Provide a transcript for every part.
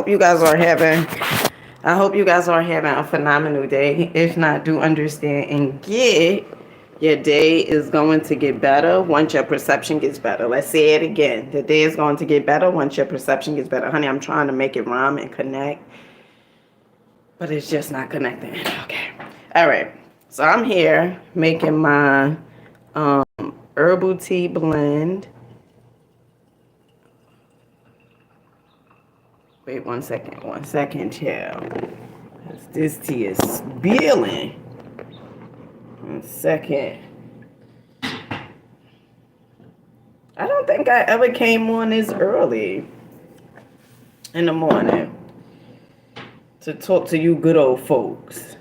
hope you guys are having a phenomenal day. If not, do understand and get your day is going to get better once your perception gets better. Let's say it again. The day is going to get better once your perception gets better. Honey, I'm trying to make it rhyme and connect, but it's just not connecting. Okay. All right. So I'm here making my herbal tea blend. Wait 1 second, child. This tea is spilling. 1 second. I don't think I ever came on this early in the morning to talk to you good old folks.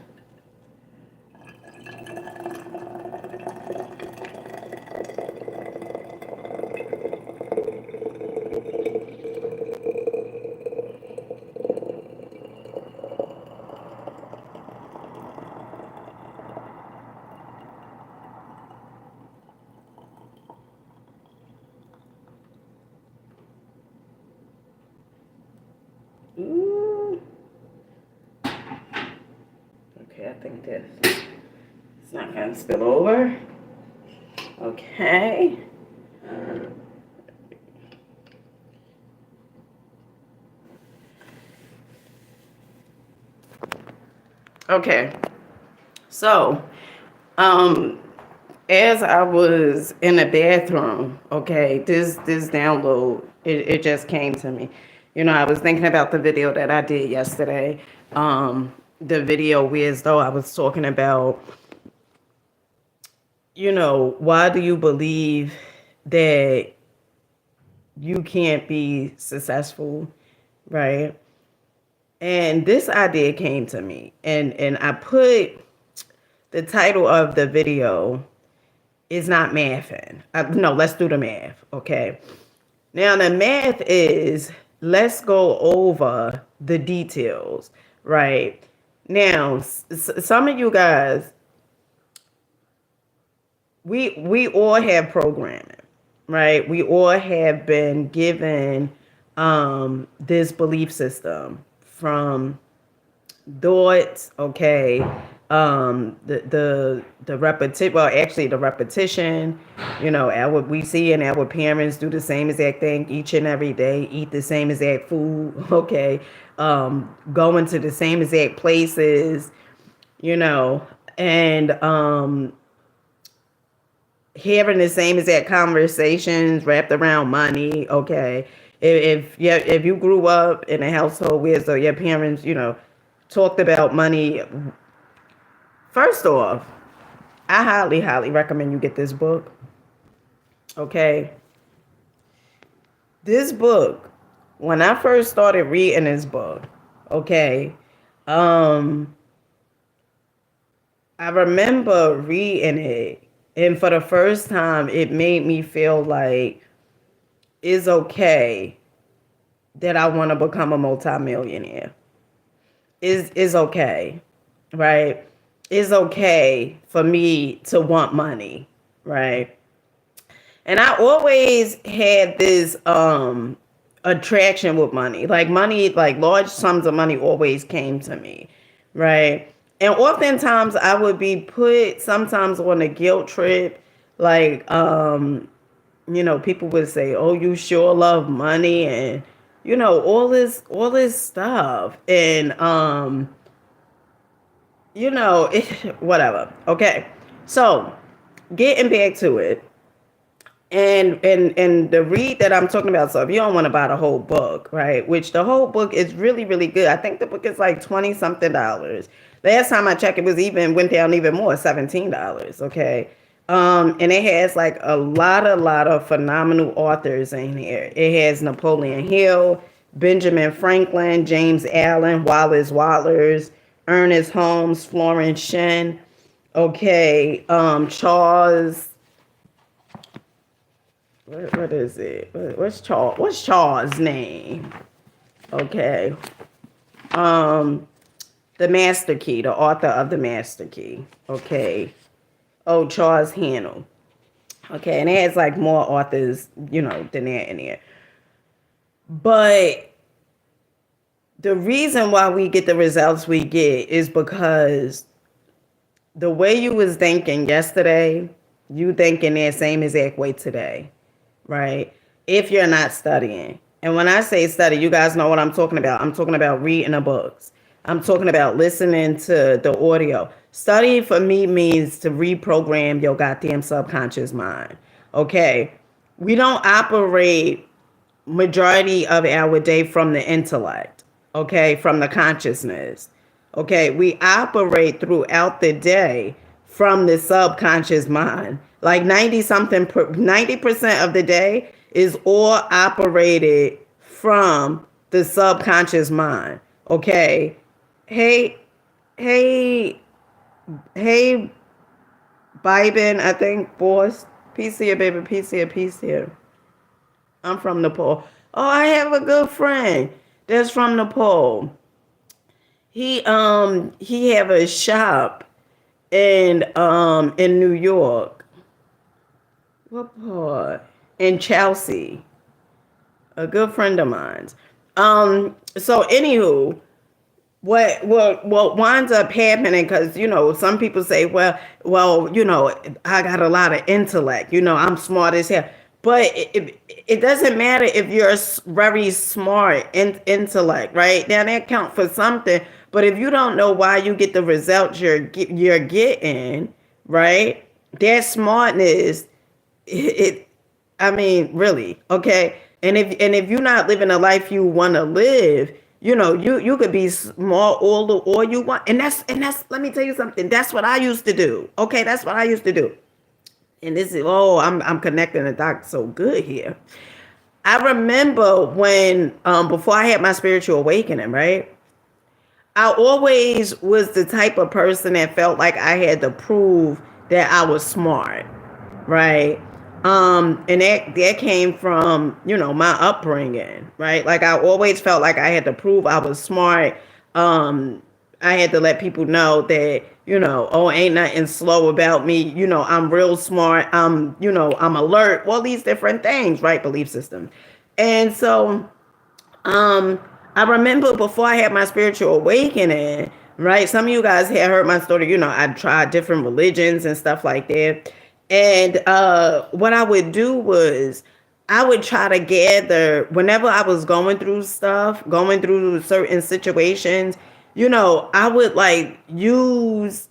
Ooh. Okay, I think this. It's not going to spill over. Okay. Okay. So, as I was in the bathroom, okay, this download, it just came to me. You know, I was thinking about the video that I did yesterday. The video where as though I was talking about, you know, why do you believe that you can't be successful, right? And this idea came to me, and I put the title of the video is not mathing. No, let's do the math, okay? Now the math is, let's go over the details, right? Now, some of you guys, we all have programming, right? We all have been given this belief system from thoughts, okay, the repetition, well, actually the repetition, you know, we see and our parents do the same exact thing each and every day, eat the same exact food, okay, going to the same exact places, you know, and having the same exact conversations wrapped around money, okay. If you grew up in a household where so your parents, you know, talked about money, first off, I highly, highly recommend you get this book. Okay. This book, when I first started reading this book, okay, I remember reading it, and for the first time, it made me feel like it's okay that I want to become a multimillionaire. Is okay, right? It's okay for me to want money, right? And I always had this attraction with money. Like money, like large sums of money always came to me, right? And oftentimes I would be put sometimes on a guilt trip, like you know, people would say, "Oh, you sure love money," and you know, all this stuff. And you know, whatever. Okay. So, getting back to it. And the read that I'm talking about, so if you don't want to buy the whole book, right, which the whole book is really, really good. I think the book is like 20 something dollars. Last time I checked, it was went down even more, $17, okay. And it has like a lot of phenomenal authors in here. It has Napoleon Hill, Benjamin Franklin, James Allen, Wallace Watlers, Ernest Holmes, Florence Shen, okay, Charles, what is it? What's Charles' name? Okay. The Master Key, the author of the Master Key. Okay. Oh, Charles Hannell. Okay, and it has like more authors, you know, than that in there. But the reason why we get the results we get is because the way you was thinking yesterday, you thinking that same exact way today, right? If you're not studying. And when I say study, you guys know what I'm talking about. I'm talking about reading the books. I'm talking about listening to the audio. Study for me means to reprogram your goddamn subconscious mind. Okay. We don't operate majority of our day from the intellect, okay, from the consciousness. Okay, we operate throughout the day from the subconscious mind. Like 90% of the day is all operated from the subconscious mind. Okay. Hey, hey, hey, Biden, I think, boss. Peace here, baby. Peace here, peace here. I'm from Nepal. Oh, I have a good friend that's from Nepal. He have a shop in New York. What part? In Chelsea. A good friend of mine's. So anywho, what winds up happening, because some people say, well, I got a lot of intellect, I'm smart as hell, but it doesn't matter if you're very smart in intellect, right? Now that count for something, but if you don't know why you get the results you're getting, right, that smartness, it I mean, really, okay. And if you're not living a life you want to live, you could be small all you want, and that's let me tell you something. That's what I used to do. Okay, that's what I used to do. And this is I'm connecting the dots so good here. I remember when before I had my spiritual awakening, right? I always was the type of person that felt like I had to prove that I was smart, right? And that came from, my upbringing, right? Like I always felt like I had to prove I was smart. I had to let people know that, oh, ain't nothing slow about me. I'm real smart. I'm alert. All these different things, right? Belief system. And so, I remember before I had my spiritual awakening, right? Some of you guys had heard my story. I tried different religions and stuff like that. And what I would do was I would try to gather whenever I was going through stuff, going through certain situations, I would like use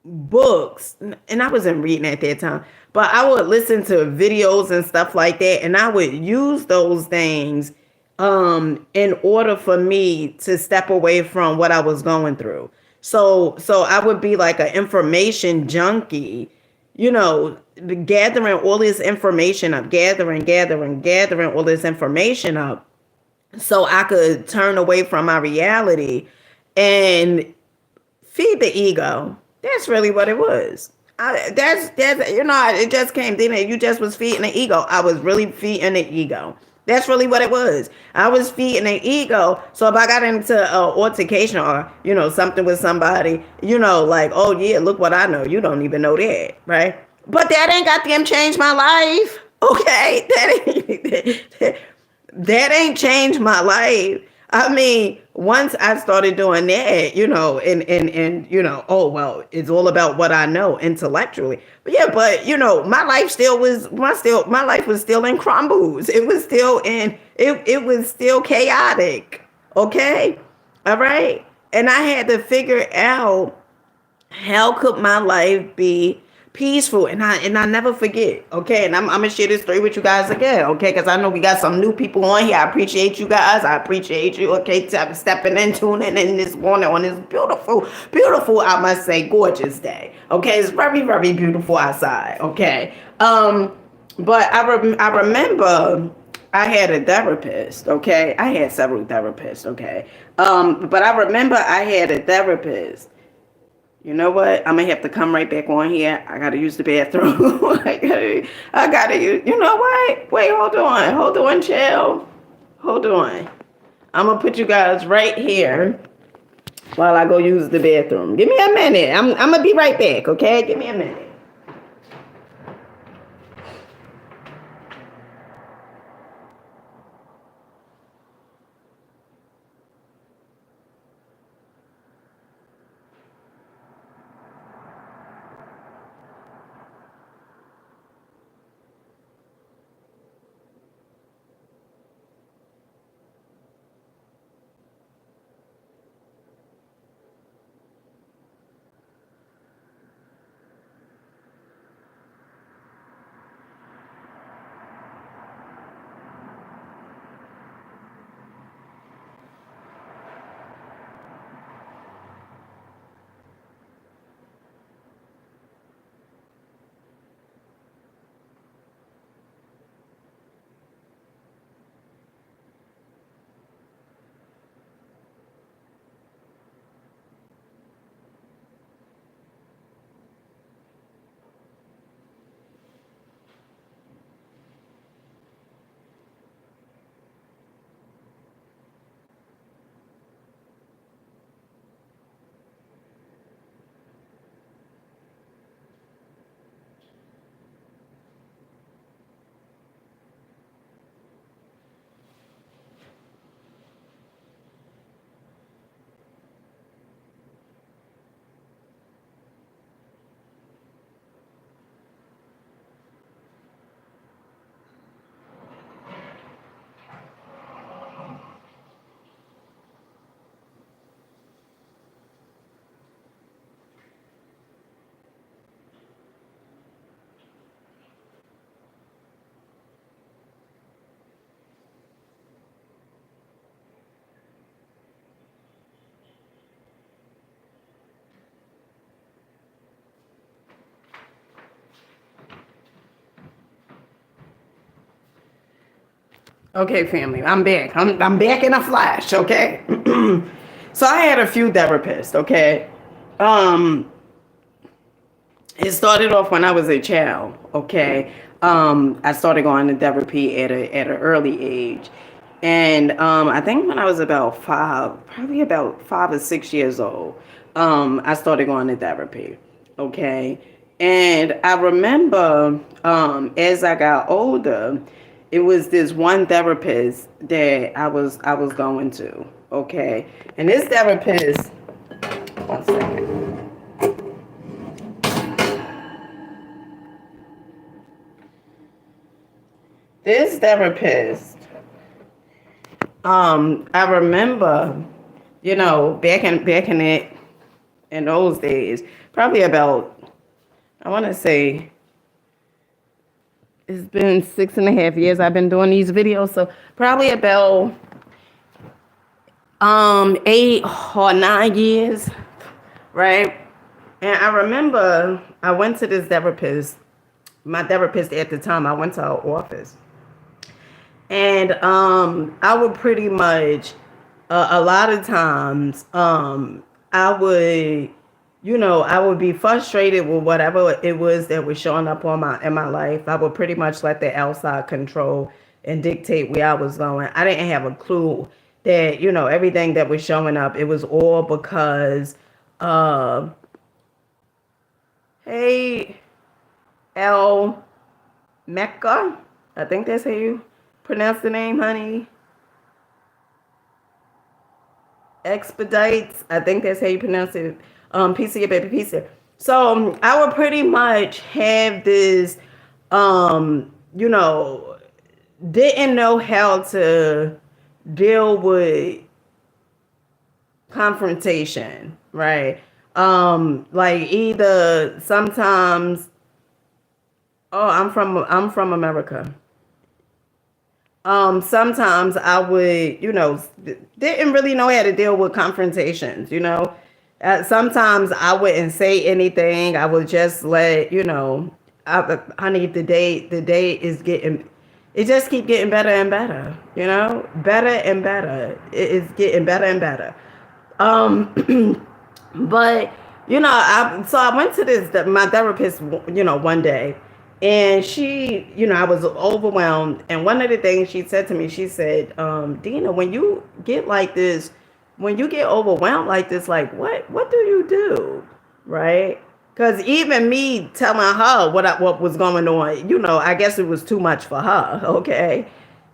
books, and I wasn't reading at that time, but I would listen to videos and stuff like that, and I would use those things in order for me to step away from what I was going through. So I would be like an information junkie, you know, gathering all this information up, gathering all this information up so I could turn away from my reality and feed the ego. That's really what it was. That's it just came in. You just was feeding the ego. I was really feeding the ego. That's really what it was. I was feeding the ego. So if I got into an altercation or something with somebody, like, oh yeah, look what I know. You don't even know that, right? But that ain't got them change my life. Okay, that ain't changed my life. I mean, once I started doing that, and oh well, it's all about what I know intellectually. But yeah, but my life my life was still in crumbles. It was still it was still chaotic. Okay? All right? And I had to figure out how could my life be peaceful, and I never forget. Okay, and I'm gonna share this story with you guys again. Okay, because I know we got some new people on here. I appreciate you guys. I appreciate you. Okay, stepping in, tuning in this morning on this beautiful, I must say, gorgeous day. Okay, it's very, very beautiful outside. Okay, but I remember I had a therapist. Okay, I had several therapists. Okay, but I remember I had a therapist. You know what? I'm gonna have to come right back on here. I gotta use the bathroom. I gotta use. You know what? Wait, hold on, chill, hold on. I'm gonna put you guys right here while I go use the bathroom. Give me a minute. I'm gonna be right back. Okay? Give me a minute. Okay, family, I'm back. I'm back in a flash, okay? So I had a few therapists, okay? Um, it started off when I was a child, okay? I started going to therapy at an early age. And I think when I was about five, probably about 5 or 6 years old, I started going to therapy, okay? And I remember as I got older, it was this one therapist that I was going to, okay? And this therapist, one second. This therapist, I remember, back in it in those days, probably about, I want to say, it's been 6.5 years I've been doing these videos, so probably about 8 or 9 years, right? And I remember I went to this therapist, my therapist at the time. I went to her office. And I would pretty much, a lot of times, I would, I would be frustrated with whatever it was that was showing up in my life. I would pretty much let the outside control and dictate where I was going. I didn't have a clue that, everything that was showing up, it was all because, uh, hey, El Mecca, I think that's how you pronounce the name, honey. Expedites, I think that's how you pronounce it. Pizza, your baby pizza. So I would pretty much have this, you know, didn't know how to deal with confrontation, right? Like either sometimes, oh, I'm from America. Sometimes I would, didn't really know how to deal with confrontations. Sometimes I wouldn't say anything. I would just let, honey, the day is getting, it just keep getting better and better, better and better. It is getting better and better. Um, but I went to my therapist, one day, and she, I was overwhelmed. And one of the things she said to me, she said, Dina, when you get like this, when you get overwhelmed like this, like what do you do, right? Because even me telling her what was going on, I guess it was too much for her. Okay.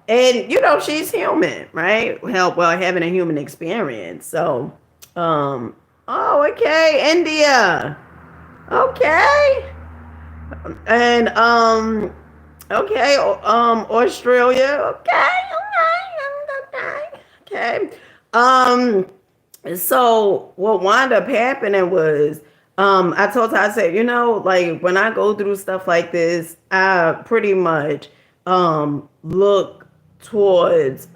And she's human, right? Well, having a human experience. So um oh, okay, India. Okay. And okay, Australia. Okay, okay. Okay. Um so what wound up happening was, I told her, I said, like when I go through stuff like this, I pretty much look towards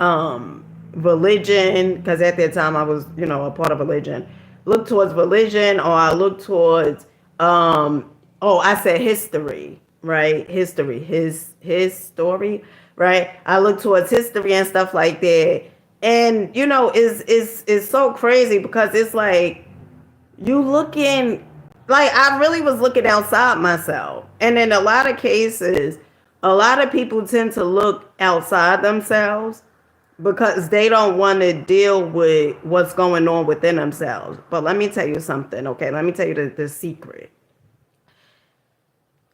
religion, because at that time I was, a part of religion. Look towards religion, or I look towards I said history, right? History, his story, right? I look towards history and stuff like that. And is so crazy, because it's like you looking, like I really was looking outside myself. And in a lot of cases, a lot of people tend to look outside themselves because they don't want to deal with what's going on within themselves. But let me tell you something, okay? Let me tell you the secret.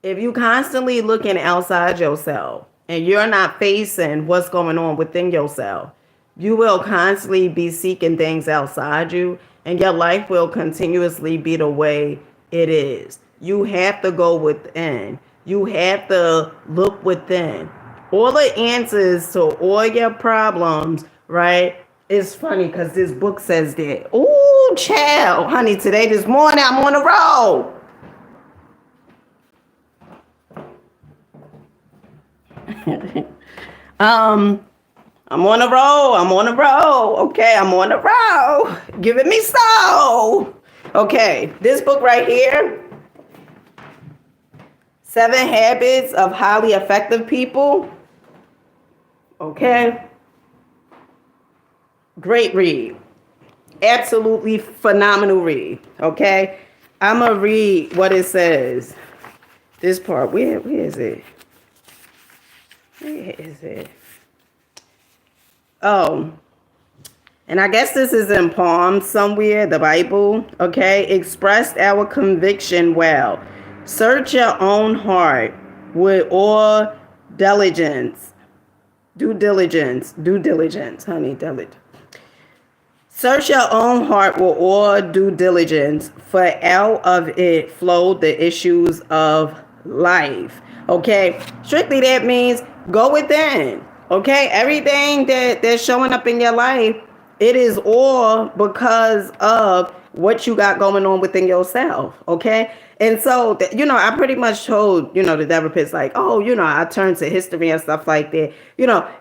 If you constantly looking outside yourself and you're not facing what's going on within yourself, you will constantly be seeking things outside you, and your life will continuously be the way it is. You have to go within. You have to look within. All the answers to all your problems, right? It's funny because this book says that. Ooh, child, honey, this morning I'm on the road. I'm on a roll. I'm on a roll. Okay, I'm on a roll. Giving me so. Okay, this book right here, 7 Habits of Highly Effective People. Okay? Great read. Absolutely phenomenal read. Okay? I'm going to read what it says. This part, where is it? Where is it? Oh, and I guess this is in Psalms somewhere, the Bible. Okay? Expressed our conviction well. Search your own heart with all diligence. Due diligence, honey, diligence. Search your own heart with all due diligence, for out of it flow the issues of life. Okay, strictly that means go within. Okay, everything that's showing up in your life, it is all because of what you got going on within yourself. Okay, and so I pretty much told the therapists like, oh, I turn to history and stuff like that.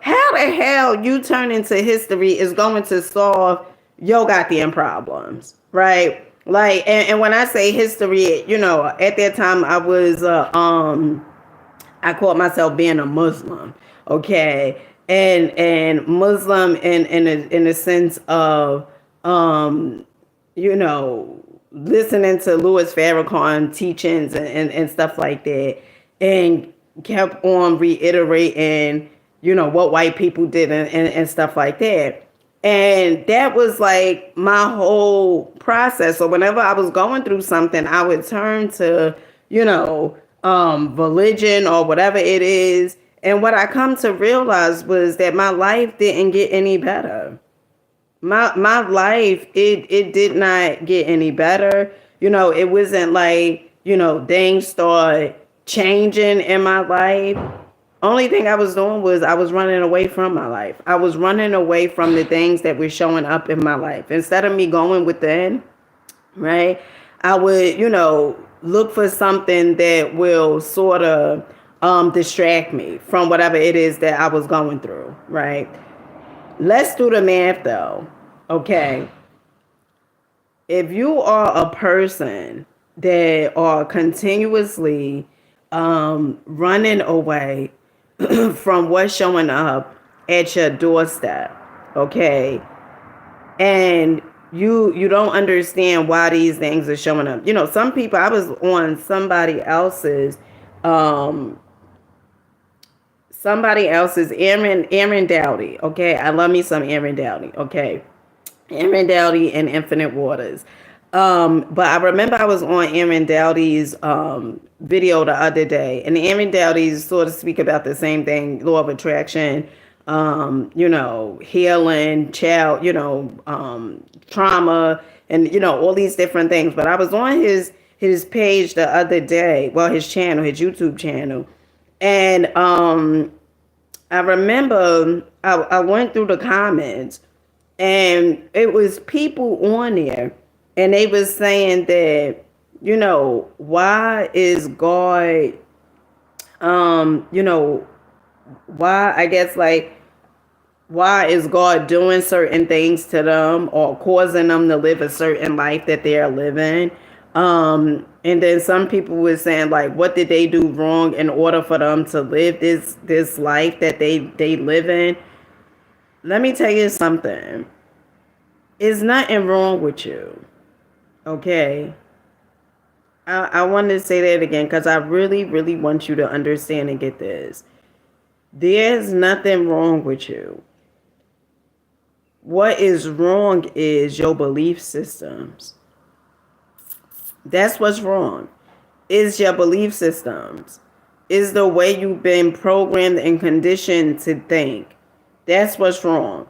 How the hell you turn into history is going to solve your goddamn problems, right? Like, and when I say history, at that time I was I called myself being a Muslim, okay, and Muslim in a sense of listening to Louis Farrakhan teachings and stuff like that, and kept on reiterating what white people did and stuff like that. And that was like my whole process. So whenever I was going through something, I would turn to, religion or whatever it is. And what I come to realize was that my life didn't get any better. My life, it did not get any better. It wasn't like, things start changing in my life. Only thing I was doing was I was running away from my life. I was running away from the things that were showing up in my life. Instead of me going within, right, I would, look for something that will sort of distract me from whatever it is that I was going through, right? Let's do the math though, okay? If you are a person that are continuously running away from what's showing up at your doorstep, okay, and you don't understand why these things are showing up. Some people, I was on somebody else's Aaron Dowdy, okay. I love me some Aaron Dowdy, okay. Aaron Dowdy and Infinite Waters. But I remember I was on Aaron Dowdy's video the other day, and Aaron Dowdy's sort of speak about the same thing: law of attraction, healing, trauma, and all these different things. But I was on his page the other day, well, his channel, his YouTube channel, and I remember I went through the comments, and it was people on there. And they was saying that, why is God, why, I guess, like, why is God doing certain things to them or causing them to live a certain life that they're living? And then some people were saying, like, what did they do wrong in order for them to live this life that they live in? Let me tell you something. There's nothing wrong with you. Okay. I want to say that again because I really, really want you to understand and get this. There's nothing wrong with you. What is wrong is your belief systems. That's what's wrong. Is your belief systems. Is the way you've been programmed and conditioned to think. That's what's wrong.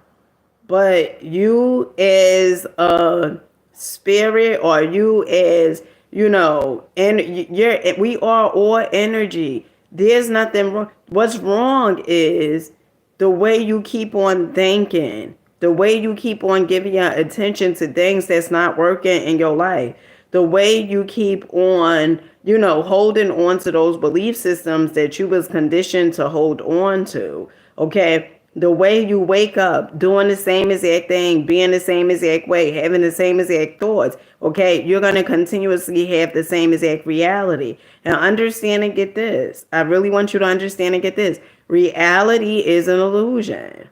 But you as a spirit, or you as, and we are all energy. There's nothing wrong. What's wrong is the way you keep on thinking, the way you keep on giving your attention to things that's not working in your life, the way you keep on, holding on to those belief systems that you was conditioned to hold on to. Okay. The way you wake up, doing the same exact thing, being the same exact way, having the same exact thoughts, okay, you're going to continuously have the same exact reality. And understand and get this. I really want you to understand and get this. Reality is an illusion.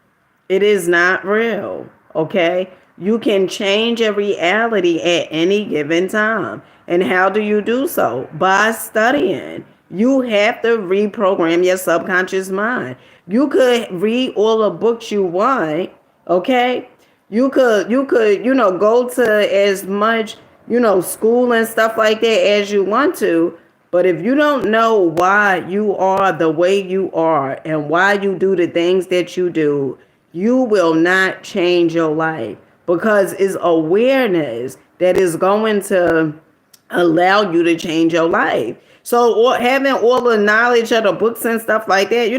It is not real. Okay? You can change a reality at any given time. And how do you do so? By studying. You have to reprogram your subconscious mind. You could read all the books you want, okay? You could go to as much, school and stuff like that as you want to, but if you don't know why you are the way you are and why you do the things that you do, you will not change your life, because it's awareness that is going to allow you to change your life. So, or having all the knowledge of the books and stuff like that,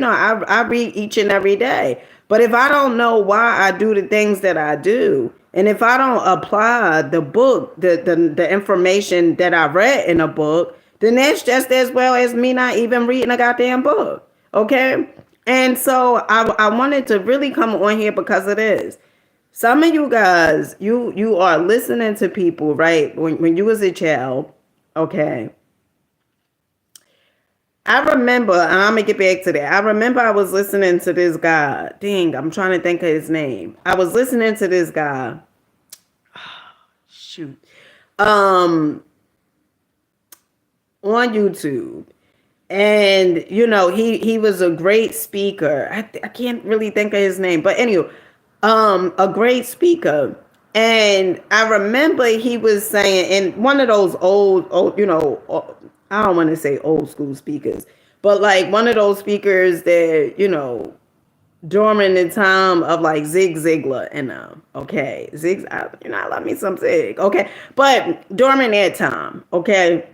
I read each and every day. But if I don't know why I do the things that I do, and if I don't apply the book, the information that I read in a book, then that's just as well as me not even reading a goddamn book. Okay? And so I wanted to really come on here because it is. Some of you guys, you are listening to people, right? When you was a child, okay. I remember, and I'm gonna get back to that. I remember I was listening to this guy. Dang, I'm trying to think of his name. I was listening to this guy. Shoot. On YouTube. And he was a great speaker. I can't really think of his name, but anyway, a great speaker. And I remember he was saying, in one of those old, I don't want to say old school speakers, but like one of those speakers that, during the time of like Zig Ziglar and okay, I love me some Zig, okay, but during that time, okay,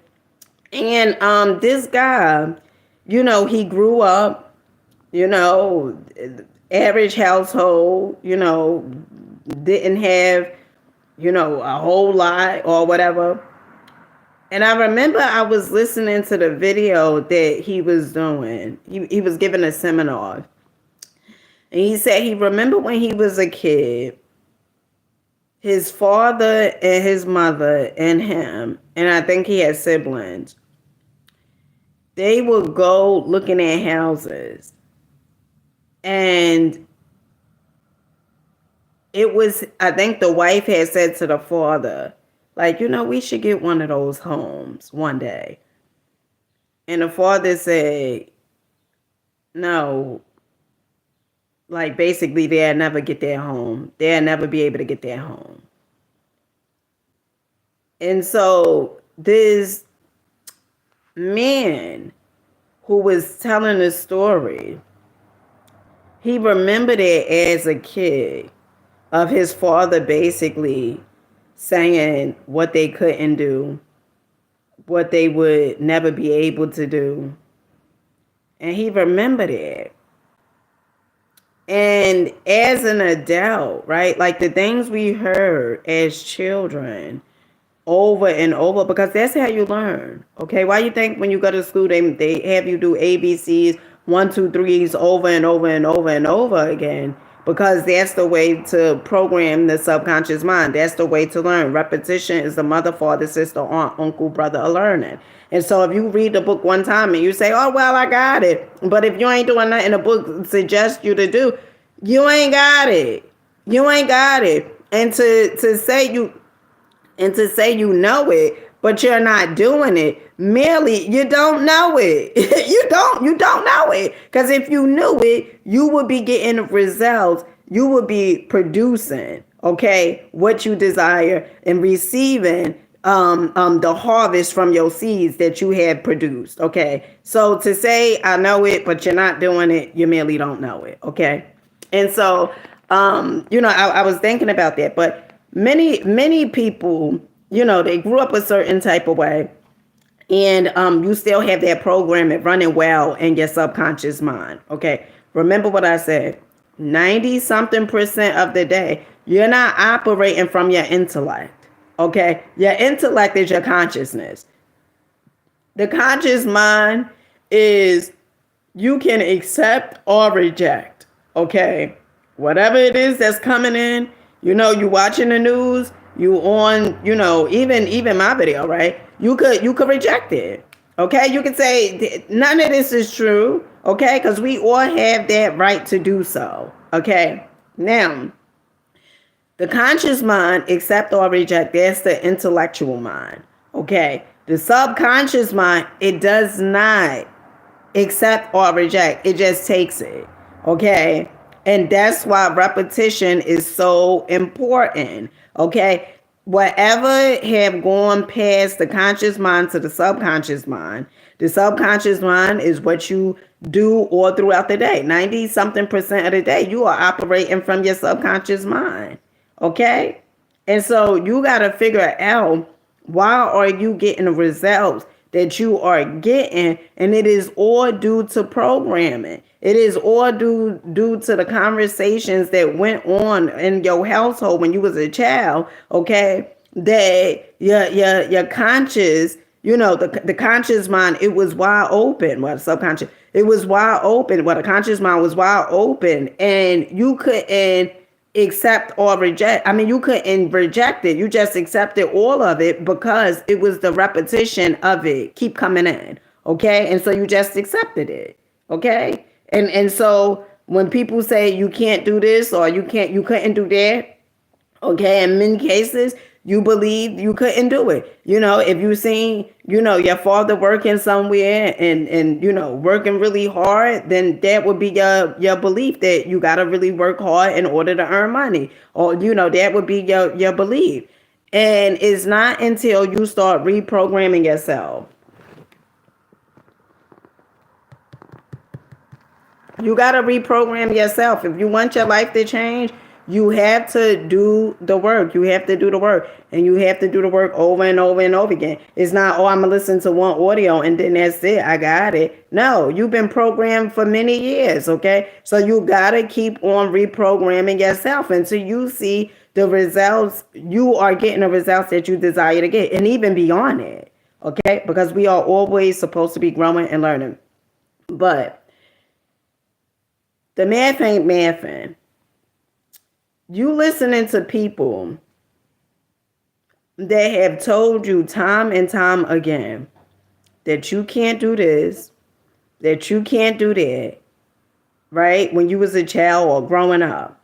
and this guy, he grew up, average household, didn't have, a whole lot or whatever. And I remember I was listening to the video that he was doing. He was giving a seminar. And he said he remembered when he was a kid, his father and his mother and him, and I think he had siblings, they would go looking at houses. And it was, I think the wife had said to the father, like, we should get one of those homes one day. And the father said, no, like basically they'll never get their home. They'll never be able to get their home. And so this man who was telling the story, he remembered it as a kid of his father basically saying what they couldn't do, what they would never be able to do. And he remembered it. And as an adult, right, like the things we heard as children over and over, because that's how you learn. Okay, why you think when you go to school they have you do ABCs, 1, 2, 3s over and over and over and over again? Because that's the way to program the subconscious mind. That's the way to learn. Repetition is the mother, father, sister, aunt, uncle, brother of learning. And so if you read the book one time and you say, oh, well, I got it. But if you ain't doing nothing the book suggests you to do, you ain't got it. You ain't got it. And to say you know it, but you're not doing it, merely you don't know it. you don't know it. Because if you knew it, you would be getting results. You would be producing, okay, what you desire and receiving the harvest from your seeds that you have produced. Okay. So to say I know it, but you're not doing it, you merely don't know it. Okay. And so I was thinking about that, but many people, they grew up a certain type of way, and you still have that programming running well in your subconscious mind. Okay. Remember what I said, 90-something% of the day, you're not operating from your intellect. Okay. Your intellect is your consciousness. The conscious mind is you can accept or reject. Okay. Whatever it is that's coming in, you watching the news, you on, even my video, right? You could reject it. Okay, you can say none of this is true. Okay, because we all have that right to do so. Okay, now the conscious mind, accept or reject, that's the intellectual mind. Okay, the subconscious mind, it does not accept or reject, it just takes it. Okay, and that's why repetition is so important. Okay, whatever have gone past the conscious mind to the subconscious mind is what you do all throughout the day. 90 something percent of the day you are operating from your subconscious mind. Okay, and so you got to figure out, why are you getting the results that you are getting? And it is all due to programming. It is all due to the conversations that went on in your household when you was a child. Okay, that your conscious, the conscious mind, it was wide open. Well, the subconscious, it was wide open. Well, the conscious mind was wide open, and you couldn't accept or reject. I mean, you couldn't reject it. You just accepted all of it because it was the repetition of it keep coming in. Okay. And so you just accepted it. Okay. And so when people say you can't do this or you couldn't do that, okay, in many cases, you believe you couldn't do it. If you seen, your father working somewhere and working really hard, then that would be your belief that you got to really work hard in order to earn money. Or, that would be your belief. And it's not until you start reprogramming yourself. You got to reprogram yourself. If you want your life to change, you have to do the work. You have to do the work. And you have to do the work over and over and over again. It's not, I'm going to listen to one audio and then that's it. I got it. No, you've been programmed for many years, okay? So you got to keep on reprogramming yourself until you see the results. You are getting the results that you desire to get, and even beyond it, okay? Because we are always supposed to be growing and learning. But the math ain't mathing. You listening to people that have told you time and time again that you can't do this, that you can't do that, right? When you was a child or growing up.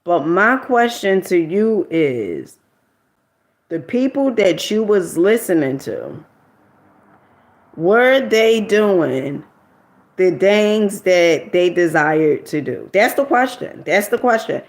But my question to you is, the people that you was listening to, were they doing the things that they desired to do? That's the question. That's the question.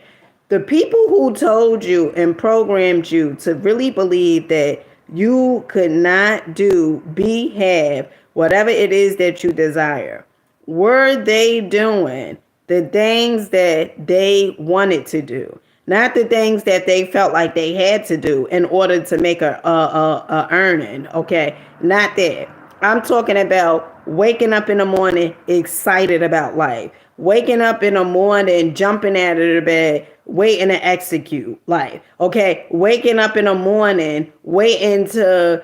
The people who told you and programmed you to really believe that you could not have whatever it is that you desire, were they doing the things that they wanted to do? Not the things that they felt like they had to do in order to make a earning, okay? Not that. I'm talking about waking up in the morning excited about life. Waking up in the morning, jumping out of the bed, waiting to execute life. Okay, waking up in the morning, waiting to,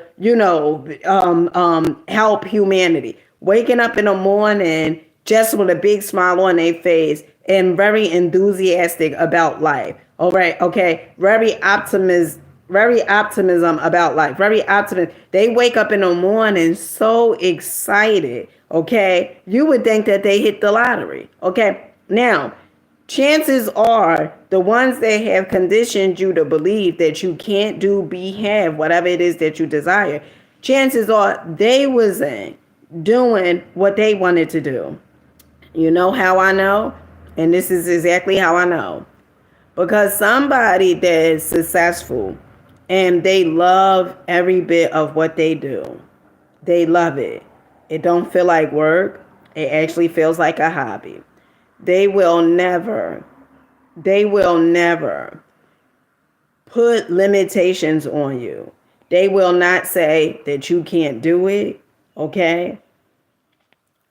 help humanity. Waking up in the morning just with a big smile on their face and very enthusiastic about life. All right, okay, very optimism about life. Very optimistic. They wake up in the morning so excited. Okay, you would think that they hit the lottery. Okay, now chances are the ones that have conditioned you to believe that you can't have whatever it is that you desire, chances are they wasn't doing what they wanted to do. You know how I know? And this is exactly how I know. Because somebody that is successful and they love every bit of what they do. They love it. It don't feel like work. It actually feels like a hobby. They will never put limitations on you. They will not say that you can't do it, okay?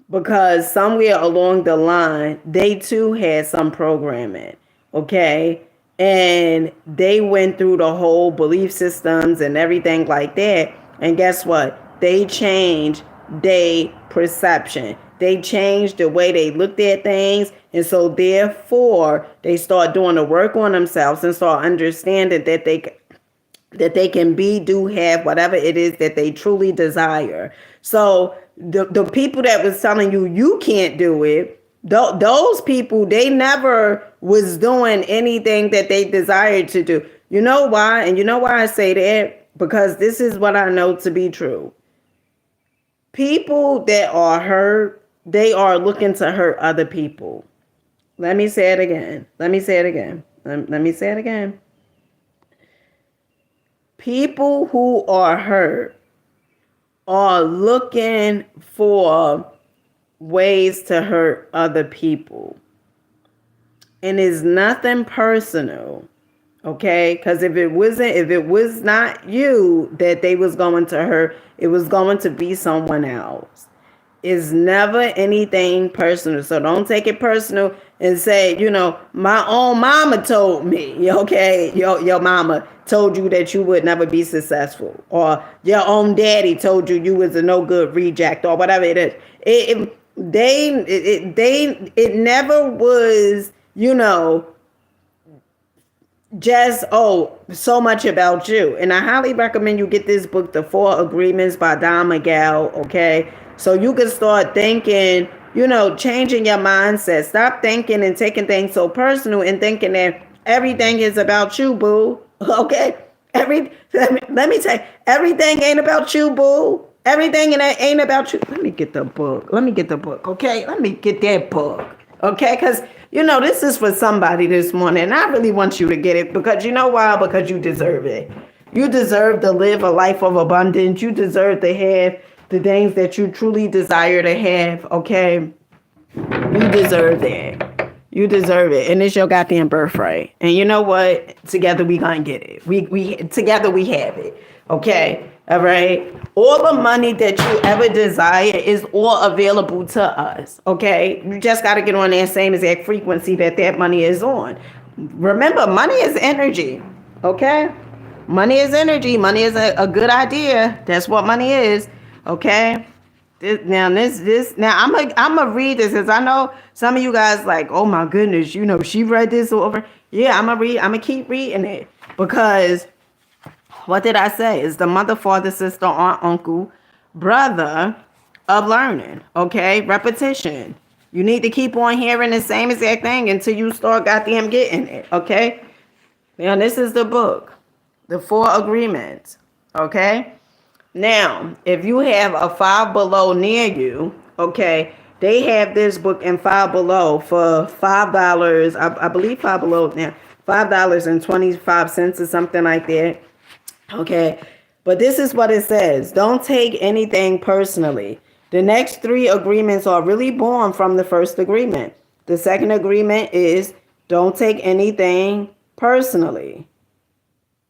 Because somewhere along the line, they too had some programming, okay? And they went through the whole belief systems and everything like that. And guess what? They changed their perception. They changed the way they looked at things. And so therefore, they start doing the work on themselves and start understanding that they can have whatever it is that they truly desire. So the people that was telling you you can't do it, those people, they never was doing anything that they desired to do. You know why? And you know why I say that? Because this is what I know to be true. People that are hurt, they are looking to hurt other people. Let me say it again. Let me say it again. Let me say it again. People who are hurt are looking for ways to hurt other people. And it's nothing personal. Okay? Because if it was not you that they was going to hurt, it was going to be someone else. It's never anything personal. So don't take it personal and say, my own mama told me, okay? Your mama told you that you would never be successful. Or your own daddy told you was a no good reject or whatever it is. It never was, just so much about you. And I highly recommend you get this book, The 4 Agreements by Don Miguel, okay? So you can start thinking, changing your mindset. Stop thinking and taking things so personal and thinking that everything is about you, boo. Okay? Let me tell you, everything ain't about you, boo. Everything ain't about you. Let me get the book, okay? Let me get that book, okay? Because, this is for somebody this morning. And I really want you to get it because you know why? Because you deserve it. You deserve to live a life of abundance. You deserve to have the things that you truly desire to have, okay? You deserve that. You deserve it. And it's your goddamn birthright. And you know what? Together we gonna get it. Together we have it. Okay? All right? All the money that you ever desire is all available to us. Okay? You just gotta get on that same exact frequency that money is on. Remember, money is energy. Okay? Money is energy. Money is a good idea. That's what money is. Okay? Now I'm gonna read this because I know some of you guys like, oh my goodness, she read this over. Yeah, I'm gonna keep reading it because what did I say? It's the mother, father, sister, aunt, uncle, brother of learning. Okay, repetition. You need to keep on hearing the same exact thing until you start goddamn getting it. Okay. Now this is the book, The 4 Agreements. Okay. Now, if you have a Five Below near you, okay, they have this book in Five Below for $5. I believe Five Below now, $5.25 or something like that. Okay, but this is what it says. Don't take anything personally. The next 3 agreements are really born from the first agreement. The second agreement is don't take anything personally.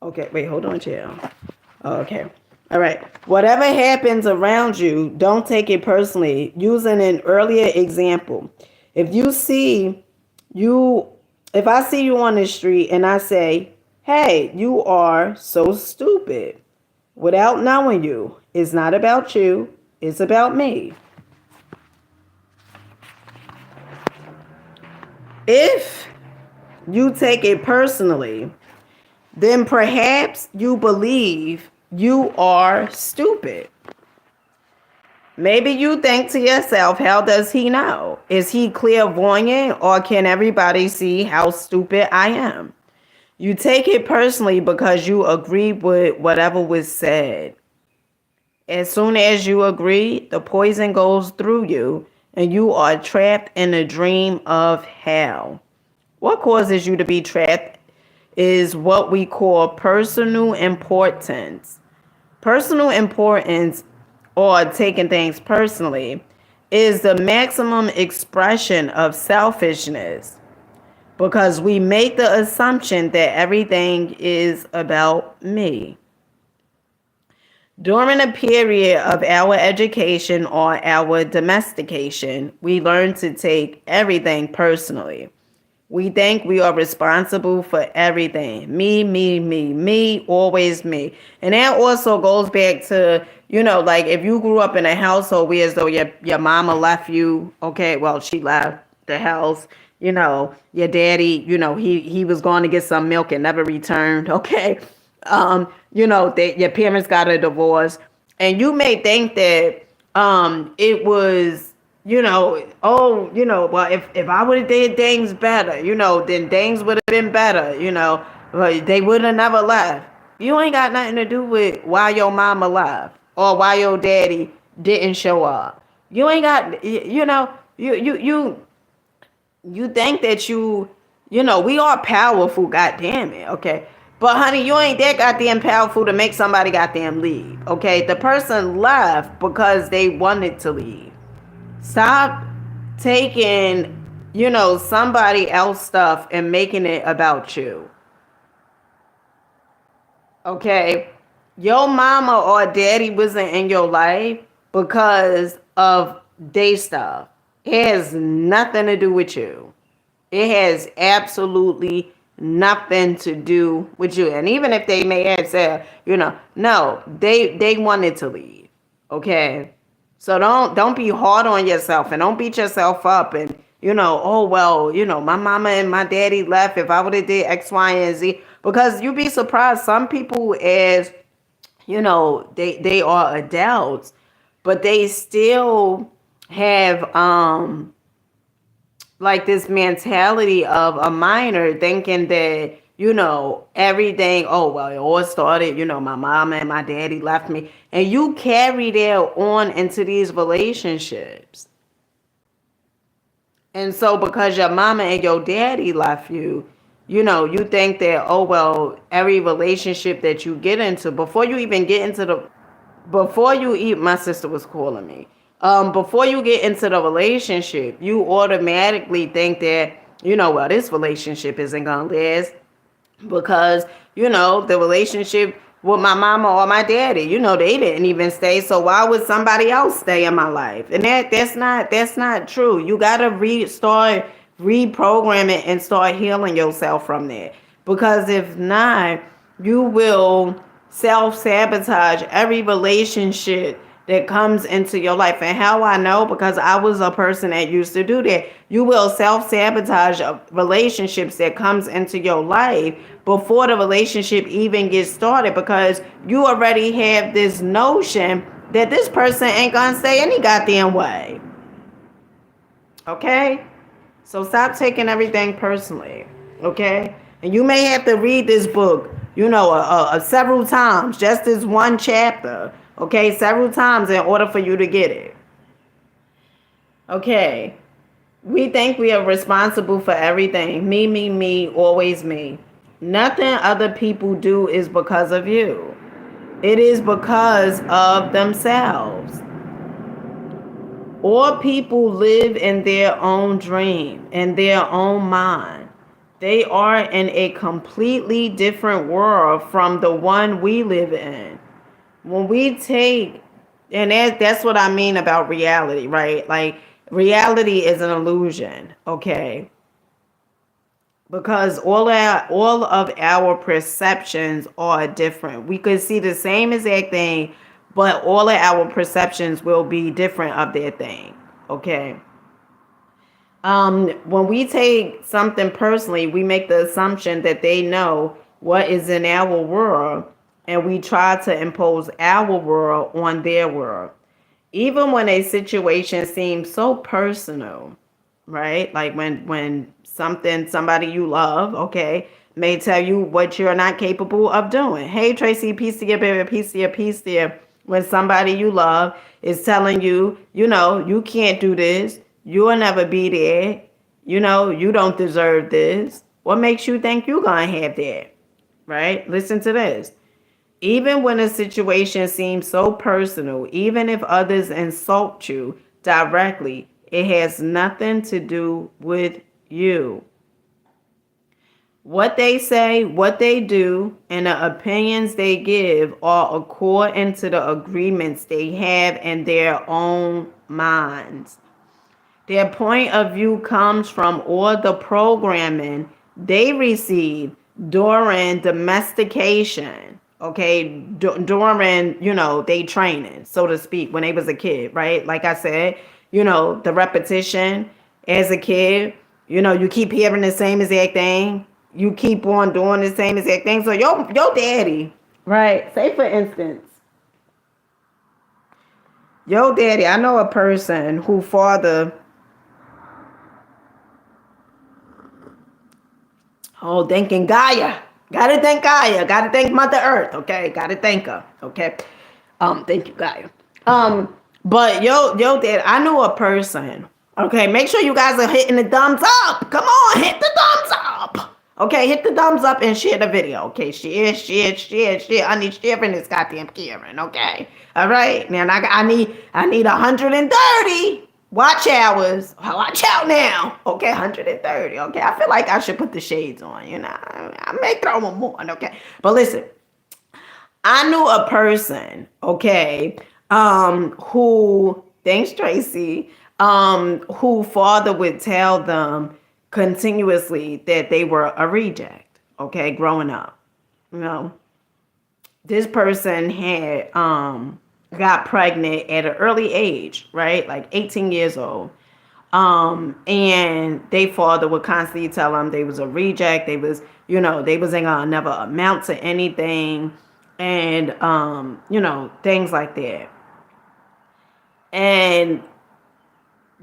Okay, wait, hold on, chill. Okay. All right. Whatever happens around you, don't take it personally. Using an earlier example, if I see you on the street and I say, hey, you are so stupid, without knowing you, it's not about you, it's about me. If you take it personally, then perhaps you believe you are stupid. Maybe you think to yourself, how does he know? Is he clairvoyant or can everybody see how stupid I am? You take it personally because you agree with whatever was said. As soon as you agree, the poison goes through you and you are trapped in a dream of hell. What causes you to be trapped is what we call personal importance. Personal importance, or taking things personally, is the maximum expression of selfishness because we make the assumption that everything is about me. During a period of our education or our domestication, we learn to take everything personally. We think we are responsible for everything. Me, always me. And that also goes back to, like if you grew up in a household where as though your mama left you, okay, well, she left the house, your daddy, he was going to get some milk and never returned, okay? That your parents got a divorce. And you may think that, It was, oh, well, if I would have did things better, then things would have been better, but they would have never left. You ain't got nothing to do with why your mama left or why your daddy didn't show up. You ain't got, you think that we are powerful, goddamn it, okay? But honey, you ain't that goddamn powerful to make somebody goddamn leave, okay? The person left because they wanted to leave. Stop taking, somebody else's stuff and making it about you, okay? Your mama or daddy wasn't in your life because of they stuff. It has nothing to do with you. It has absolutely nothing to do with you. And even if they may have said, no, they wanted to leave. Okay. So don't be hard on yourself and don't beat yourself up and oh well, my mama and my daddy left. If I would have did X, Y, and Z, because you'd be surprised. Some people, as they are adults, but they still have like this mentality of a minor, thinking that everything, oh well, it all started, my mama and my daddy left me, and you carry that on into these relationships. And so because your mama and your daddy left you, you think that, oh well, every relationship that you get into, before you even get into the before you eat, my sister was calling me. Before you get into the relationship, you automatically think that, well, this relationship isn't gonna last because, the relationship with my mama or my daddy, they didn't even stay. So why would somebody else stay in my life? And that's not true. You gotta start reprogramming and start healing yourself from that. Because if not, you will self-sabotage every relationship that comes into your life. And how I know, because I was a person that used to do that. You will self-sabotage relationships that comes into your life before the relationship even gets started, because you already have this notion that this person ain't gonna stay any goddamn way. Okay? So stop taking everything personally. Okay? And you may have to read this book, several times, just this one chapter, okay, several times in order for you to get it. Okay. We think we are responsible for everything. Me, always me. Nothing other people do is because of you. It is because of themselves. All people live in their own dream, in their own mind. They are in a completely different world from the one we live in. When we take, and that's what I mean about reality, right? Like, reality is an illusion, okay? Because all of our perceptions are different. We could see the same exact thing, but all of our perceptions will be different of that thing, okay? When we take something personally, we make the assumption that they know what is in our world, and we try to impose our world on their world. Even when a situation seems so personal, right? Like when somebody you love, okay, may tell you what you're not capable of doing. Hey, Tracy, peace to you, baby, peace to you, peace to you. When somebody you love is telling you, you can't do this, you'll never be there, you don't deserve this. What makes you think you're going to have that, right? Listen to this. Even when a situation seems so personal, even if others insult you directly, it has nothing to do with you. What they say, what they do, and the opinions they give are according to the agreements they have in their own minds. Their point of view comes from all the programming they received during domestication, okay, during, they training, so to speak, when they was a kid, right? Like I said, the repetition as a kid, you keep hearing the same exact thing. You keep on doing the same exact thing. So your daddy, right? Say for instance, Yo, daddy, I know a person who father. Oh, thanking Gaia. Gotta thank Gaia. Gotta thank Mother Earth. Okay, gotta thank her. Okay. Thank you, Gaia. But yo, dad, I know a person. Okay, make sure you guys are hitting the thumbs up. Come on, hit the thumbs up. Okay, hit the thumbs up and share the video. Okay, share. I need sharing this goddamn Karen. Okay, all right. Now I need 130 watch hours. Watch out now. Okay, 130. Okay, I feel like I should put the shades on. You know, I may throw them on. Okay, but listen. I knew a person, okay, who, thanks Tracy, who father would tell them continuously that they were a reject, okay, growing up. You know, this person had got pregnant at an early age, right? Like 18 years old. And they father would constantly tell them they was a reject. They was, they wasn't gonna never amount to anything, and things like that. And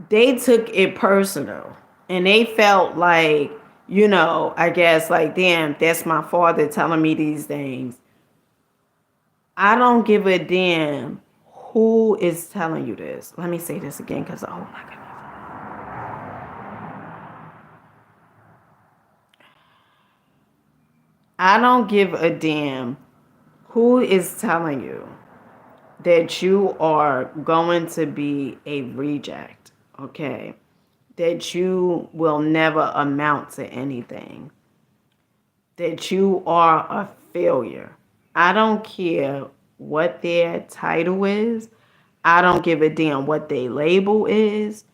they took it personal, and they felt like, I guess like, damn, that's my father telling me these things. I don't give a damn who is telling you this. Let me say this again, because oh my goodness. I don't give a damn who is telling you that you are going to be a reject, okay? That you will never amount to anything. That you are a failure. I don't care what their title is. I don't give a damn what their label is.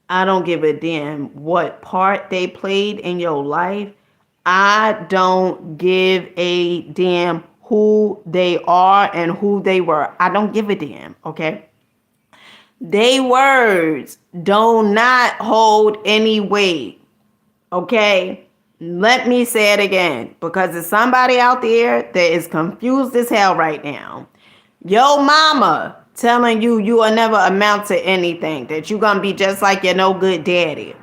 I don't give a damn what part they played in your life. I don't give a damn who they are and who they were. I don't give a damn, okay? They words do not hold any weight, okay? Let me say it again, because there's somebody out there that is confused as hell right now. Yo mama telling you you will never amount to anything, that you're gonna be just like your no good daddy.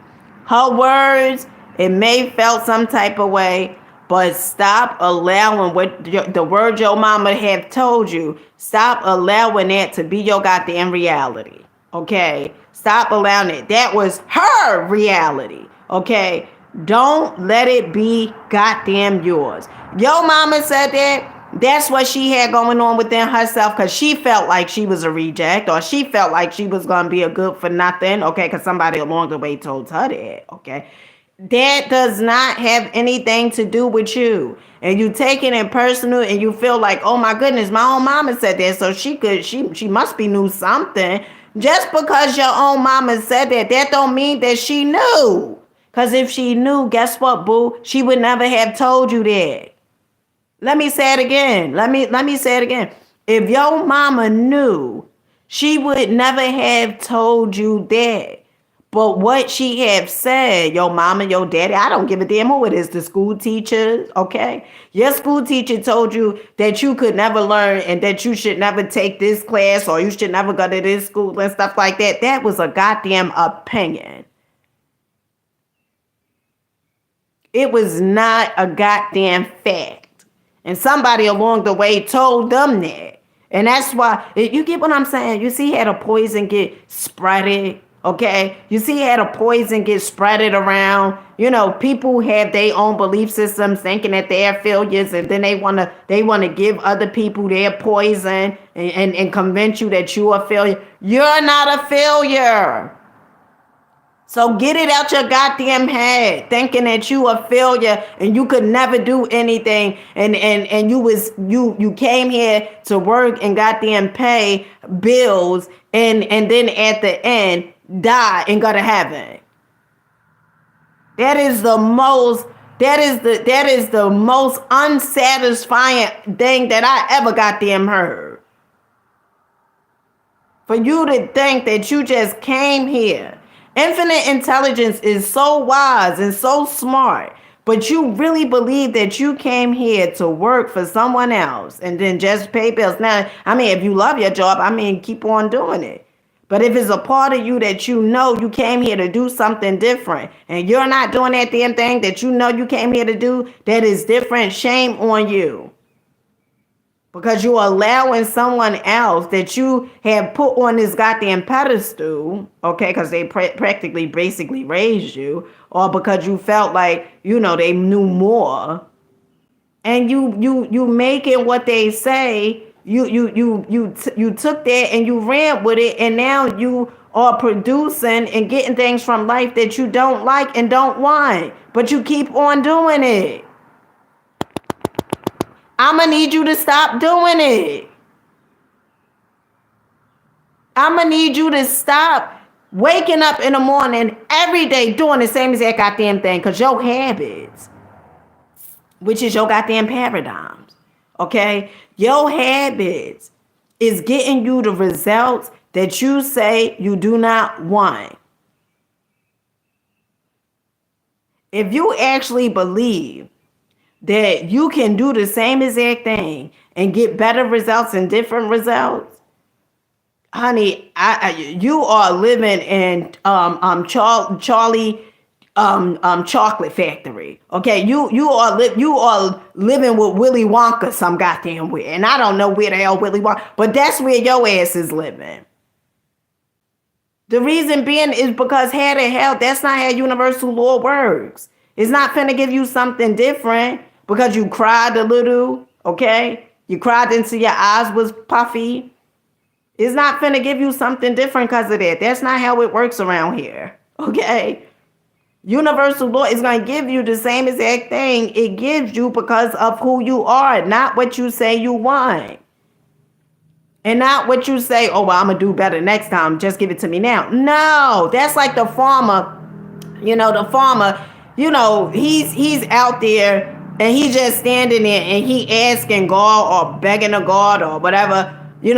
Her words, it may felt some type of way, but stop allowing the words your mama have told you. Stop allowing that to be your goddamn reality. Okay? Stop allowing it. That was her reality. Okay? Don't let it be goddamn yours. Your mama said that. That's what she had going on within herself, because she felt like she was a reject, or she felt like she was going to be a good for nothing, okay, because somebody along the way told her that, okay. That does not have anything to do with you. And you take it in personal and you feel like, oh my goodness, my own mama said that, so she must be knew something. Just because your own mama said that, that don't mean that she knew. Because if she knew, guess what, boo? She would never have told you that. Let me say it again. Let me say it again. If your mama knew, she would never have told you that. But what she have said, your mama, your daddy, I don't give a damn who it is, the school teachers, okay? Your school teacher told you that you could never learn and that you should never take this class or you should never go to this school and stuff like that. That was a goddamn opinion. It was not a goddamn fact. And somebody along the way told them that. And that's why, you get what I'm saying? You see how the poison get spreaded, okay? You see how the poison get spreaded around. People have their own belief systems thinking that they're failures, and then they wanna give other people their poison and convince you that you're a failure. You're not a failure. So get it out your goddamn head, thinking that you a failure and you could never do anything, and you came here to work and goddamn pay bills and then at the end die and go to heaven. That is the most unsatisfying thing that I ever goddamn heard. For you to think that you just came here. Infinite intelligence is so wise and so smart, but you really believe that you came here to work for someone else and then just pay bills. Now, if you love your job, keep on doing it. But if it's a part of you that you know you came here to do something different and you're not doing that damn thing that you know you came here to do that is different, shame on you. Because you're allowing someone else that you have put on this goddamn pedestal, okay, because they practically basically raised you, or because you felt like, they knew more, and you making what they say, you took that and you ran with it, and now you are producing and getting things from life that you don't like and don't want, but you keep on doing it. I'm gonna need you to stop doing it. I'm gonna need you to stop waking up in the morning every day doing the same exact goddamn thing, because your habits, which is your goddamn paradigms, okay? Your habits is getting you the results that you say you do not want. If you actually believe that you can do the same exact thing and get better results and different results, honey, you are living in Charlie chocolate factory. Okay, you are living with Willy Wonka some goddamn way, and I don't know where the hell Willy Wonka, but that's where your ass is living. The reason being is because how the hell, that's not how universal law works. It's not finna give you something different because you cried a little, okay? You cried until your eyes was puffy. It's not finna give you something different because of that. That's not how it works around here, okay? Universal law is going to give you the same exact thing it gives you because of who you are, not what you say you want. And not what you say, oh, well, I'm going to do better next time. Just give it to me now. No, that's like the farmer. The farmer, he's out there and he's just standing there and he asking God or begging a God or whatever, you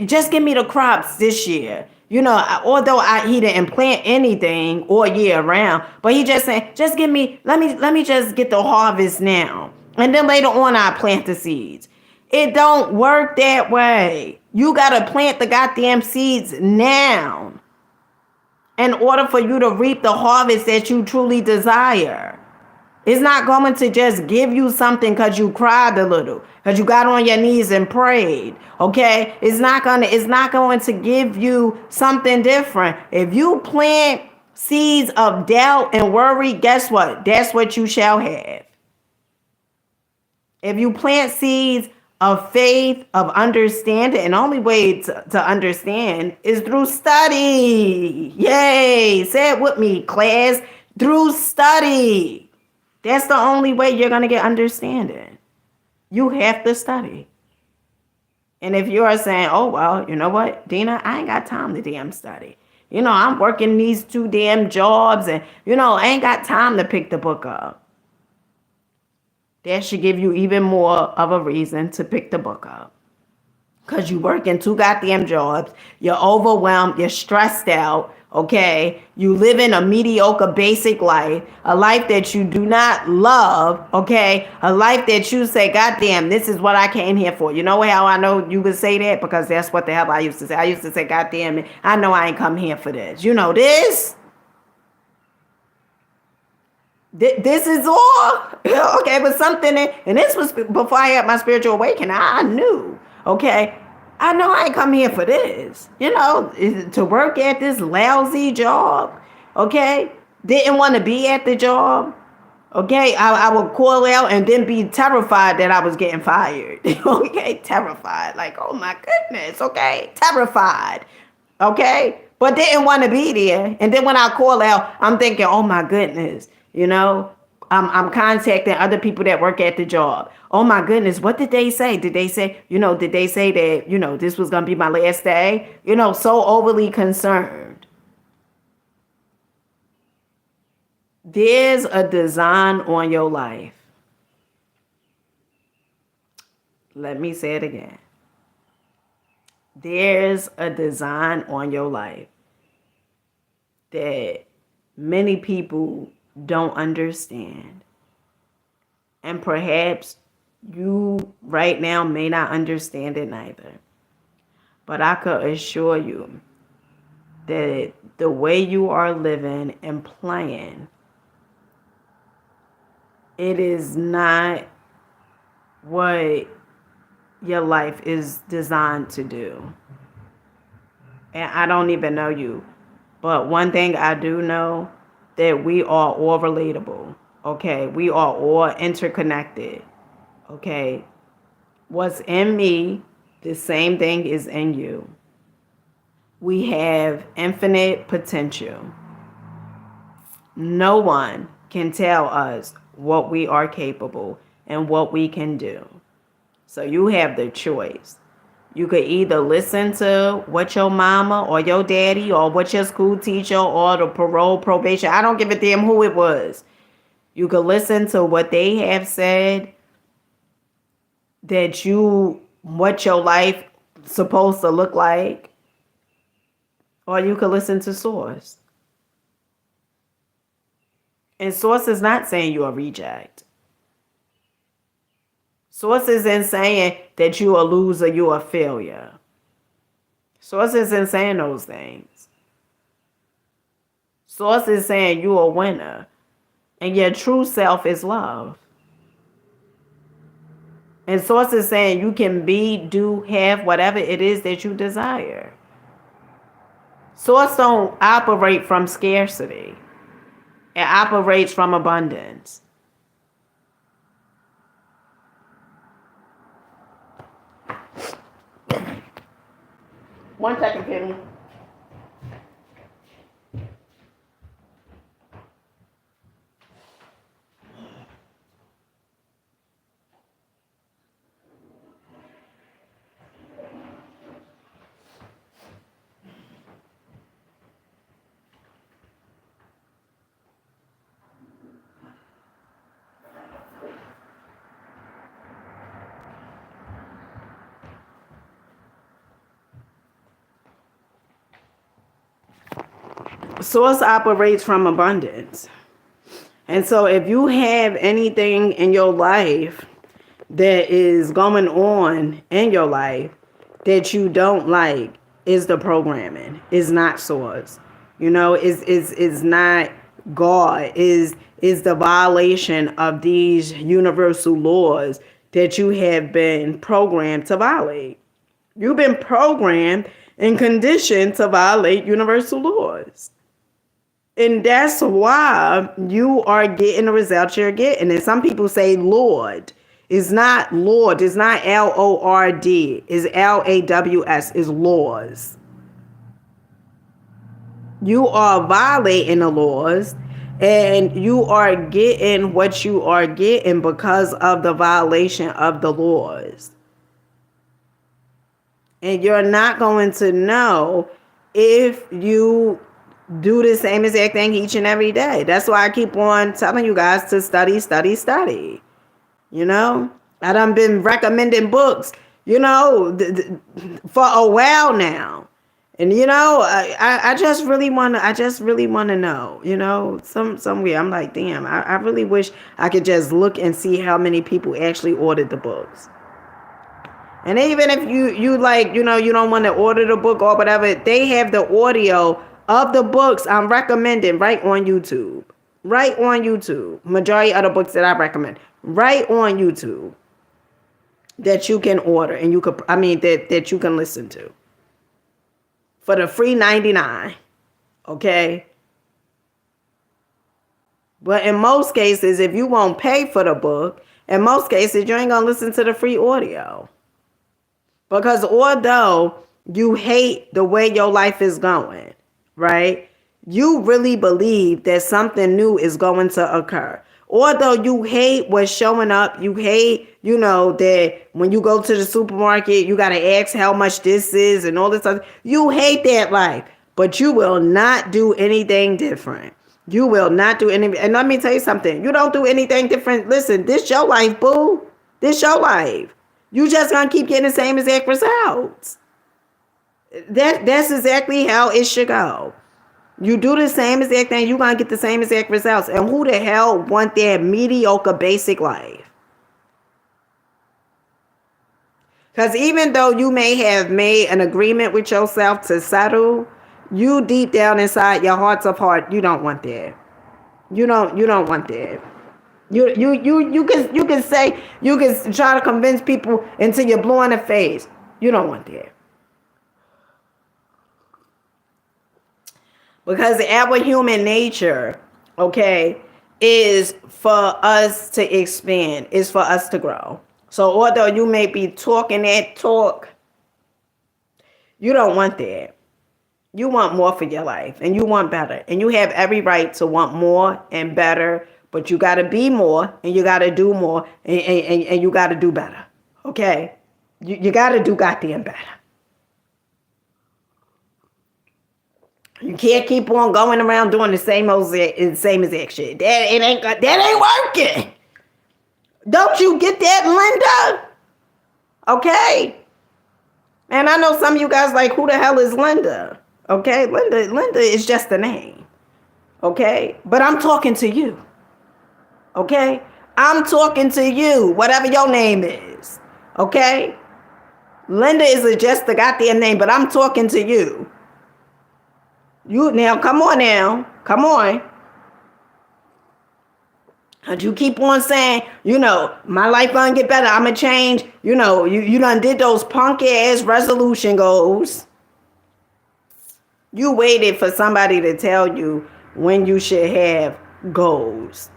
just give me the crops this year. Although he didn't plant anything all year round, but he just saying, just give me, let me just get the harvest now. And then later on, I plant the seeds. It don't work that way. You got to plant the goddamn seeds now in order for you to reap the harvest that you truly desire. It's not going to just give you something because you cried a little, because you got on your knees and prayed. Okay? It's not going to give you something different. If you plant seeds of doubt and worry, guess what? That's what you shall have. If you plant seeds of faith, of understanding, and the only way to understand is through study. Yay! Say it with me, class. Through study. That's the only way you're going to get understanding. You have to study. And if you are saying, oh, well, you know what, Dina, I ain't got time to damn study. I'm working these 2 damn jobs and, I ain't got time to pick the book up. That should give you even more of a reason to pick the book up. Because you work in 2 goddamn jobs. You're overwhelmed. You're stressed out. Okay? You live in a mediocre, basic life. A life that you do not love. Okay? A life that you say, God damn, this is what I came here for. You know how I know you would say that? Because that's what the hell I used to say. I used to say, God damn it, I know I ain't come here for this. You know this? This is all. Okay, but something, and this was before I had my spiritual awakening. I knew, okay, I know I ain't come here for this, to work at this lousy job, okay, didn't want to be at the job, okay, I would call out and then be terrified that I was getting fired, okay, terrified, like, oh my goodness, okay, terrified, okay, but didn't want to be there, and then when I call out, I'm thinking, oh my goodness, I'm contacting other people that work at the job. Oh my goodness, what did they say? Did they say that, this was going to be my last day? So overly concerned. There's a design on your life. Let me say it again. There's a design on your life that many people don't understand. And perhaps you right now may not understand it neither. But I could assure you that the way you are living and playing, it is not what your life is designed to do. And I don't even know you. But one thing I do know, that we are all relatable. Okay. We are all interconnected. Okay. What's in me, the same thing is in you. We have infinite potential. No one can tell us what we are capable and what we can do. So you have the choice. You could either listen to what your mama or your daddy or what your school teacher or the parole probation, I don't give a damn who it was. You could listen to what they have said, that what your life supposed to look like, or you could listen to Source. And Source is not saying you're a reject. Source isn't saying that you're a loser, you're a failure. Source isn't saying those things. Source is saying you're a winner. And your true self is love. And Source is saying you can be, do, have whatever it is that you desire. Source don't operate from scarcity. It operates from abundance. One second, Penny. Source operates from abundance. And so if you have anything in your life that is going on in your life that you don't like, is the programming, is not Source. Is not God, is the violation of these universal laws that you have been programmed to violate. You've been programmed and conditioned to violate universal laws. And that's why you are getting the results you're getting. And some people say Lord. It's not Lord. It's not Lord. It's LAWS. It's laws. You are violating the laws. And you are getting what you are getting because of the violation of the laws. And you're not going to know if you do the same exact thing each and every day. That's why I keep on telling you guys to study, study, study. I done been recommending books, for a while now. And I just really want to know, somewhere I'm like, damn, I really wish I could just look and see how many people actually ordered the books. And even if you like, you don't want to order the book or whatever, they have the audio of the books I'm recommending right on YouTube. Right on YouTube. Majority of the books that I recommend. Right on YouTube. That you can order and that you can listen to. For the free 99. Okay? But in most cases, if you won't pay for the book, in most cases, you ain't going to listen to the free audio. Because although you hate the way your life is going, right? You really believe that something new is going to occur. Although you hate what's showing up, you hate, that when you go to the supermarket, you got to ask how much this is and all this stuff. You hate that life, but you will not do anything different. You will not do anything. And let me tell you something. You don't do anything different. Listen, this your life, boo. This your life. You just going to keep getting the same exact results. That's exactly how it should go. You do the same exact thing, you're going to get the same exact results. And who the hell want that mediocre basic life? Because even though you may have made an agreement with yourself to settle, you deep down inside your hearts of heart, you don't want that. You don't want that. You can say, you can try to convince people until you're blue in the face. You don't want that. Because our human nature, okay, is for us to expand, is for us to grow. So although you may be talking that talk, you don't want that. You want more for your life and you want better. And you have every right to want more and better, but you got to be more and you got to do more and you got to do better. Okay? You got to do goddamn better. You can't keep on going around doing the same exact shit. That ain't working. Don't you get that, Linda? Okay? And I know some of you guys like, who the hell is Linda? Okay? Linda is just a name. Okay? But I'm talking to you. Okay? I'm talking to you, whatever your name is. Okay? Linda is just a goddamn name, but I'm talking to you. You now, come on now. Come on. And you keep on saying, my life gonna get better. I'ma change. You done did those punk ass resolution goals. You waited for somebody to tell you when you should have goals.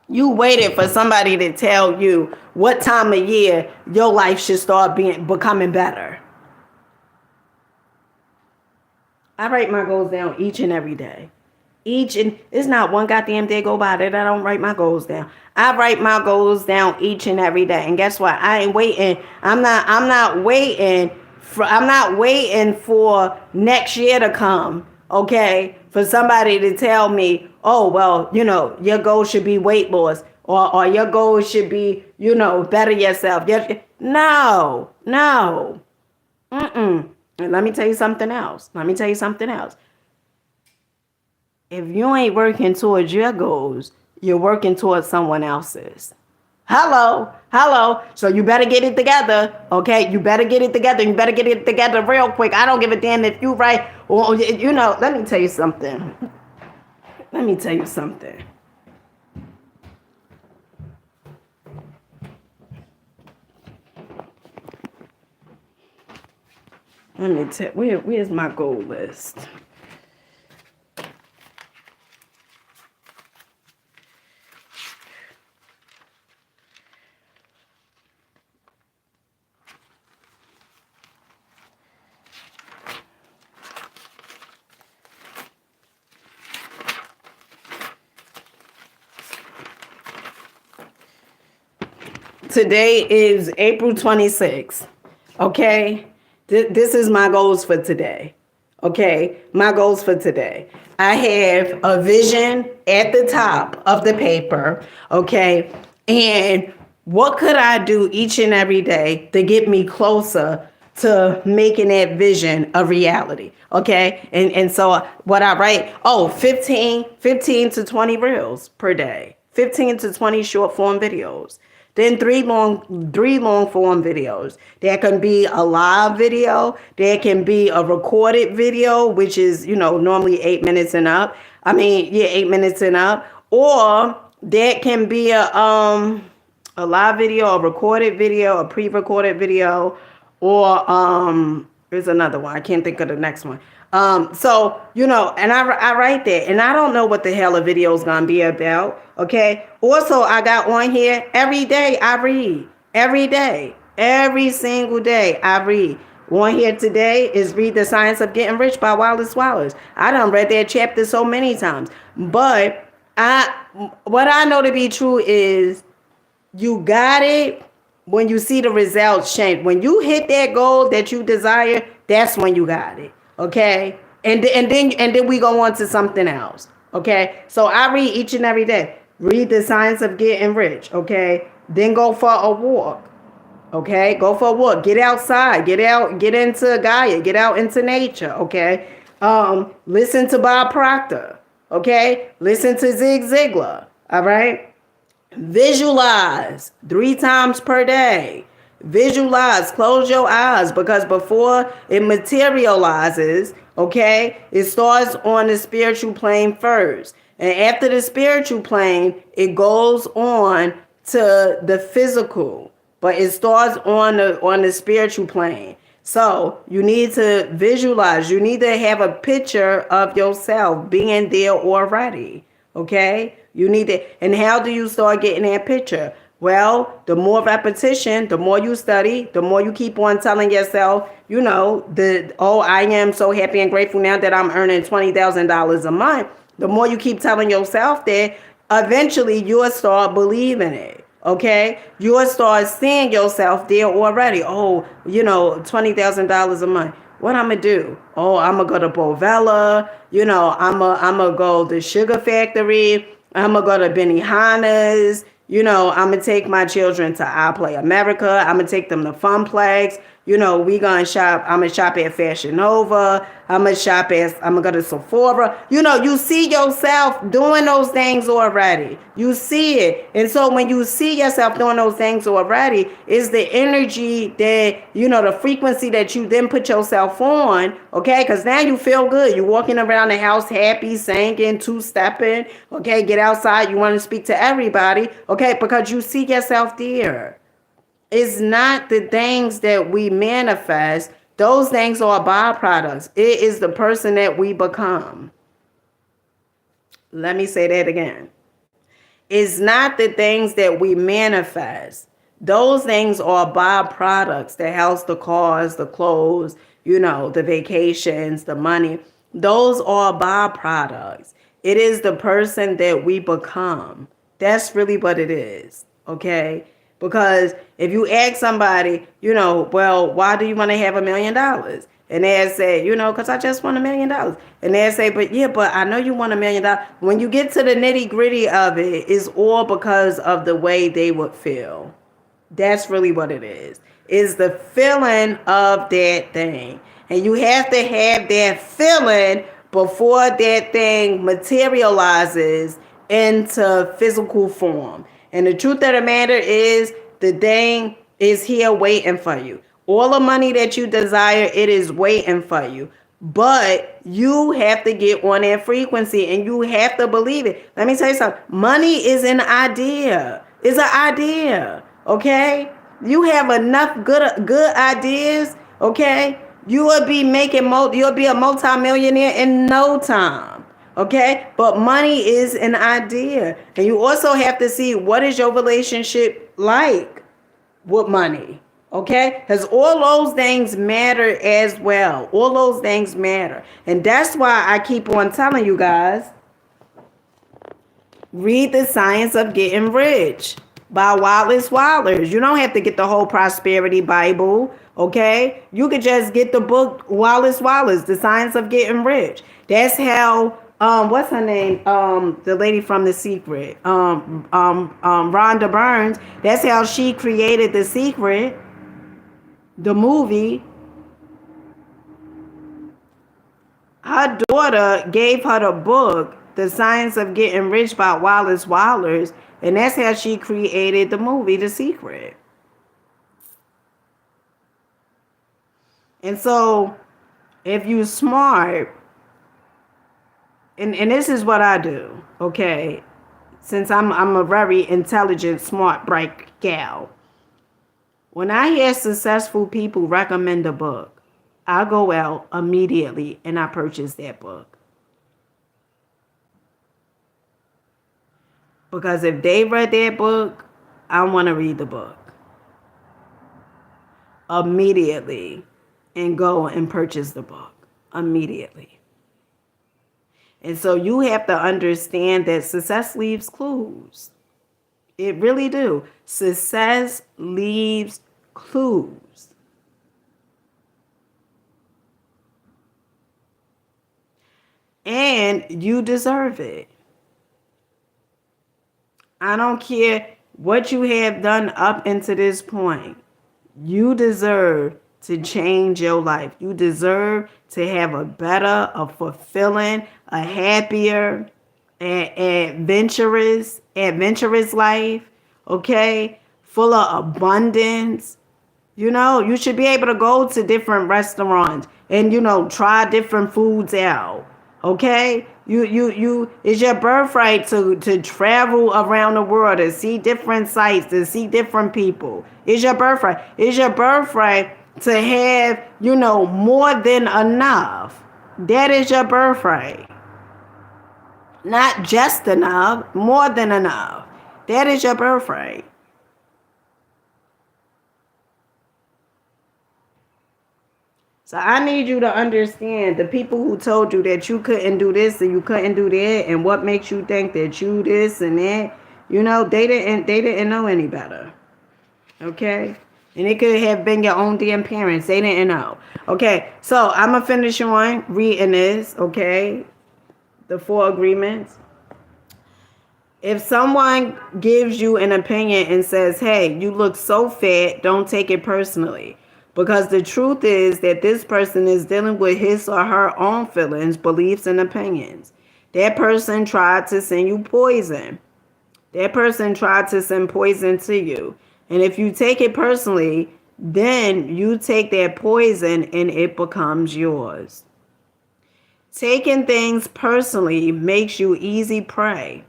You waited for somebody to tell you what time of year your life should start becoming better. I write my goals down each and every day. It's not one goddamn day go by that I don't write my goals down. I write my goals down each and every day. And guess what? I ain't waiting. I'm not waiting for next year to come, okay? For somebody to tell me, oh, well, your goal should be weight loss or your goal should be, better yourself. No. And let me tell you something else. If you ain't working towards your goals, you're working towards someone else's. Hello. So you better get it together, okay? You better get it together. You better get it together real quick. I don't give a damn if you right or, let me tell you something. Let me tell you something. Where's my goal list? Today is April 26th. Okay? This is my goals for today. Okay? My goals for today. I have a vision at the top of the paper. Okay? And what could I do each and every day to get me closer to making that vision a reality? Okay? And so what I write, 15 to 20 reels per day. 15 to 20 short form videos. Then three long form videos. There can be a live video. There can be a recorded video, which is, normally 8 minutes and up. 8 minutes and up. Or there can be a live video, a recorded video, a pre-recorded video, or there's another one. I can't think of the next one. So, and I write that, and I don't know what the hell a video is going to be about. Okay. Also, I got one here. Every day I read. Every day. Every single day I read. One here today is Read the Science of Getting Rich by Wallace Wallace. I done read that chapter so many times. But what I know to be true is you got it when you see the results change. When you hit that goal that you desire, that's when you got it. Okay? And then we go on to something else. Okay? So I read each and every day. Read The Science of Getting Rich. Okay? Then go for a walk. Okay? Go for a walk. Get outside. Get into Gaia. Get out into nature. Okay? Listen to Bob Proctor. Okay? Listen to Zig Ziglar. All right? Visualize 3 times per day. Visualize, close your eyes, because before it materializes, okay, it starts on the spiritual plane first. And after the spiritual plane, it goes on to the physical, but it starts on the spiritual plane. So you need to visualize. You need to have a picture of yourself being there already. Okay? You need to, and how do you start getting that picture? Well, the more repetition, the more you study, the more you keep on telling yourself, I am so happy and grateful now that I'm earning $20,000 a month. The more you keep telling yourself that, eventually you'll start believing it. Okay, you'll start seeing yourself there already. Oh, $20,000 a month. What I'm gonna do? Oh, I'm gonna go to Bovella. I'm gonna go to Sugar Factory. I'm gonna go to Benihana's. I'm gonna take my children to I Play America. I'm gonna take them to Funplex. We gonna shop. I'm gonna shop at Fashion Nova. I'm gonna go to Sephora. You see yourself doing those things already. You see it. And so when you see yourself doing those things already, is the energy that, the frequency that you then put yourself on, okay? Because now you feel good. You're walking around the house happy, singing, two-stepping, okay? Get outside. You want to speak to everybody, okay? Because you see yourself there. It's not the things that we manifest. Those things are byproducts. It is the person that we become. Let me say that again. It's not the things that we manifest. Those things are byproducts. The house, the cars, the clothes, the vacations, the money. Those are byproducts. It is the person that we become. That's really what it is. Okay? Because if you ask somebody, well, why do you want to have $1 million? And they say, because I just want $1 million. And they say, but I know you want $1 million. When you get to the nitty gritty of it, it's all because of the way they would feel. That's really what it is. It's the feeling of that thing. And you have to have that feeling before that thing materializes into physical form. And the truth of the matter is, the thing is here waiting for you. All the money that you desire, it is waiting for you. But you have to get on that frequency and you have to believe it. Let me tell you something. Money is an idea. It's an idea. Okay? You have enough good ideas. Okay? You will be you'll be a multimillionaire in no time. Okay, but money is an idea. And you also have to see, what is your relationship like with money? Okay, because all those things matter as well. All those things matter. And that's why I keep on telling you guys, read The Science of Getting Rich by Wallace Wattles. You don't have to get the whole Prosperity Bible. Okay, you could just get the book Wallace Wattles, The Science of Getting Rich. That's how what's her name? The lady from The Secret. Rhonda Burns. That's how she created The Secret, the movie. Her daughter gave her the book, The Science of Getting Rich by Wallace Wattles, and that's how she created the movie, The Secret. And so, if you're smart, and this is what I do, okay? Since I'm a very intelligent, smart, bright gal. When I hear successful people recommend a book, I go out immediately and I purchase that book. Because if they read that book, I want to read the book. Immediately. And go and purchase the book. Immediately. And so you have to understand that success leaves clues. It really do. Success leaves clues. And you deserve it. I don't care what you have done up until this point. You deserve to change your life. You deserve to have a better, a fulfilling, a happier, adventurous, adventurous life, okay, full of abundance. You know, you should be able to go to different restaurants and, you know, try different foods out. Okay? It's your birthright to travel around the world, to see different sights, to see different people. It's your birthright. It's your birthright to have, you know, more than enough. That is your birthright. Not just enough, more than enough. That is your birthright. So I need you to understand the people who told you that you couldn't do this and you couldn't do that, and what makes you think that you this and that, you know, they didn't know any better. Okay? And it could have been your own damn parents. They didn't know. Okay, so I'm gonna finish on reading this, okay? The 4 agreements. If someone gives you an opinion and says, hey, you look so fat, don't take it personally. Because the truth is that this person is dealing with his or her own feelings, beliefs, and opinions. That person tried to send you poison. That person tried to send poison to you. And if you take it personally, then you take that poison and it becomes yours. Taking things personally makes you easy prey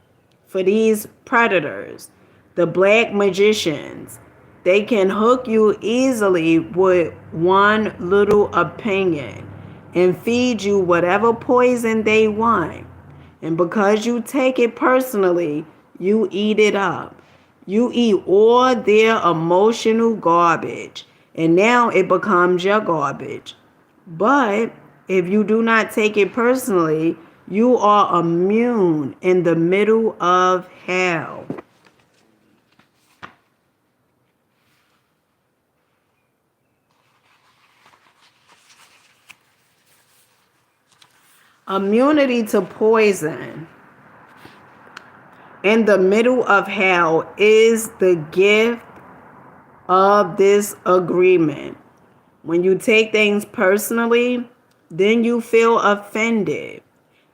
for these predators, the black magicians. They can hook you easily with one little opinion and feed you whatever poison they want. And because you take it personally, you eat it up. You eat all their emotional garbage, and now it becomes your garbage. But if you do not take it personally, you are immune in the middle of hell. Immunity to poison in the middle of hell is the gift of this agreement. When you take things personally, then you feel offended.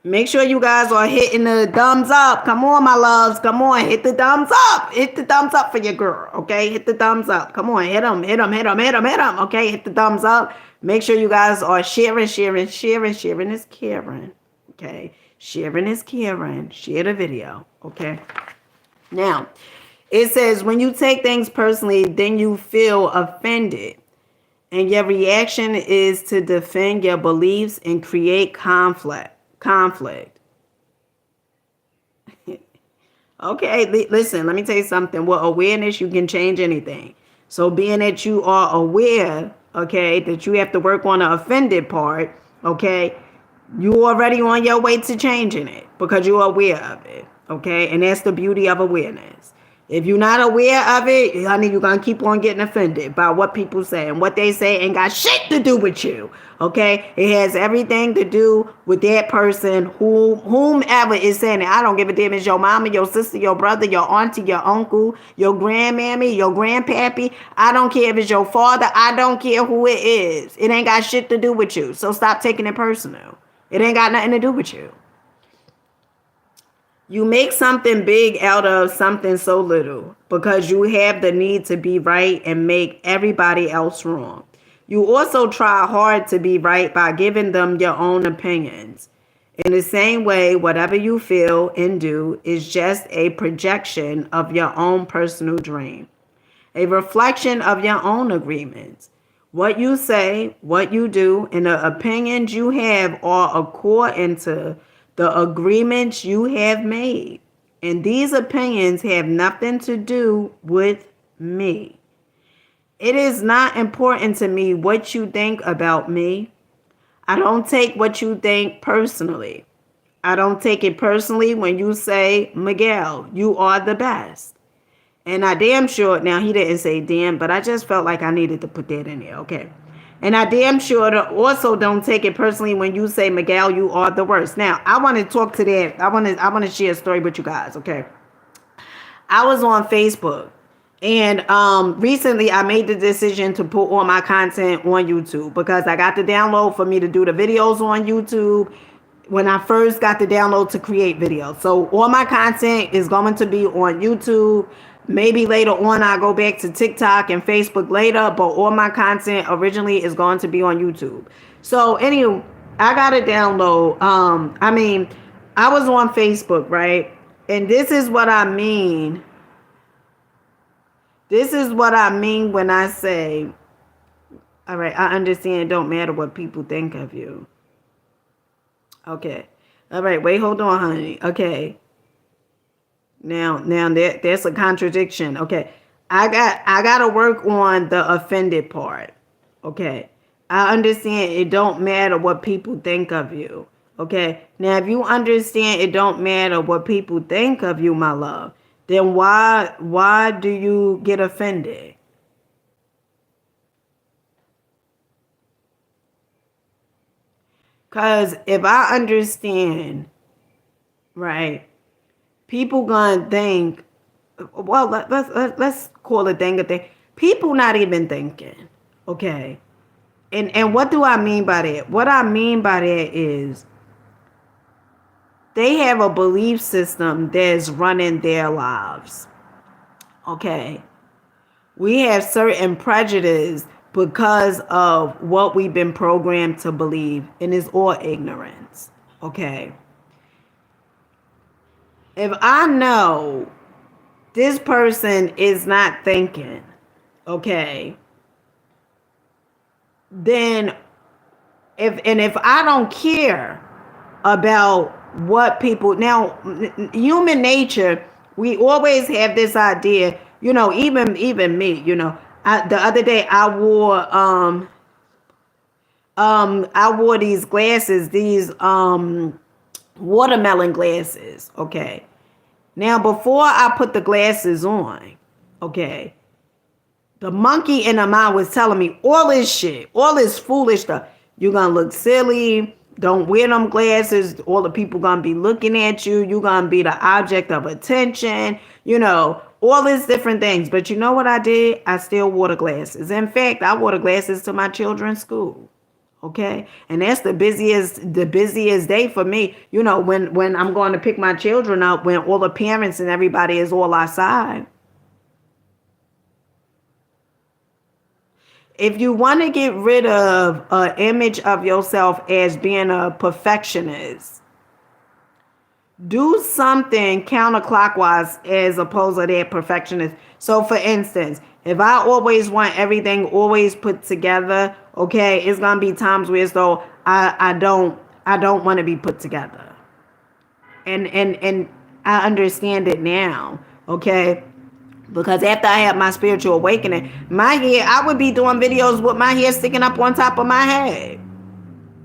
Make sure you guys are hitting the thumbs up. Come on, my loves. Come on, hit the thumbs up. Hit the thumbs up for your girl, okay? Hit the thumbs up. Come on, hit them, okay? Hit the thumbs up. Make sure you guys are sharing. Sharing is caring, okay? Sharing is caring. Share the video, okay? Now, it says when you take things personally, then you feel offended. And your reaction is to defend your beliefs and create conflict. Okay, listen, let me tell you something. With awareness, you can change anything. So being that you are aware, okay, that you have to work on the offended part, okay, you already on your way to changing it because you're aware of it, okay? And that's the beauty of awareness. If you're not aware of it, honey, you're going to keep on getting offended by what people say. And what they say ain't got shit to do with you, okay? It has everything to do with that person, whomever is saying it. I don't give a damn if it's your mama, your sister, your brother, your auntie, your uncle, your grandmammy, your grandpappy. I don't care if it's your father. I don't care who it is. It ain't got shit to do with you. So stop taking it personal. It ain't got nothing to do with you. You make something big out of something so little because you have the need to be right and make everybody else wrong. You also try hard to be right by giving them your own opinions. In the same way, whatever you feel and do is just a projection of your own personal dream, a reflection of your own agreements. What you say, what you do, and the opinions you have are according to the agreements you have made. And these opinions have nothing to do with me. It is not important to me what you think about me. I don't take what you think personally. I don't take it personally when you say, Miguel, you are the best. And I damn sure, now he didn't say damn, but I just felt like I needed to put that in there, okay? And I damn sure also don't take it personally when you say, Miguel, you are the worst. Now, I want to talk to that. I want to share a story with you guys, okay? I was on Facebook, and recently I made the decision to put all my content on YouTube because I got the download for me to do the videos on YouTube. when I first got the download to create videos. So all my content is going to be on YouTube. Maybe later on I go back to TikTok and Facebook later, but all my content originally is going to be on YouTube. So anyway, I got a download. I was on Facebook, right? And this is what I mean. This is what I mean when I say, all right, I understand it don't matter what people think of you. Okay. All right, wait, hold on, honey. Okay. Now that's a contradiction. Okay. I gotta work on the offended part. Okay. I understand it don't matter what people think of you. Okay. Now if you understand it don't matter what people think of you, my love, then why do you get offended? Cause if I understand, right, people gonna think, well, let's call a thing a thing. People not even thinking, okay. And what do I mean by that? What I mean by that is they have a belief system that's running their lives. Okay. We have certain prejudice because of what we've been programmed to believe, and it's all ignorance. Okay. If I know this person is not thinking, okay, then if I don't care about what people now, human nature, we always have this idea, even me, the other day I wore these glasses, these watermelon glasses. Okay. Now before I put the glasses on, okay, the monkey in the mind was telling me all this shit, all this foolish stuff. You're gonna look silly. Don't wear them glasses. All the people gonna be looking at you. You're gonna be the object of attention. All these different things. But you know what I did? I still wore the glasses. In fact, I wore the glasses to my children's school. Okay. And that's the busiest day for me. When I'm going to pick my children up, when all the parents and everybody is all outside. If you want to get rid of an image of yourself as being a perfectionist, do something counterclockwise as opposed to that perfectionist. So for instance, if I always want everything always put together, okay, it's gonna be times where though I don't want to be put together. And I understand it now, okay? Because after I had my spiritual awakening, my hair, I would be doing videos with my hair sticking up on top of my head.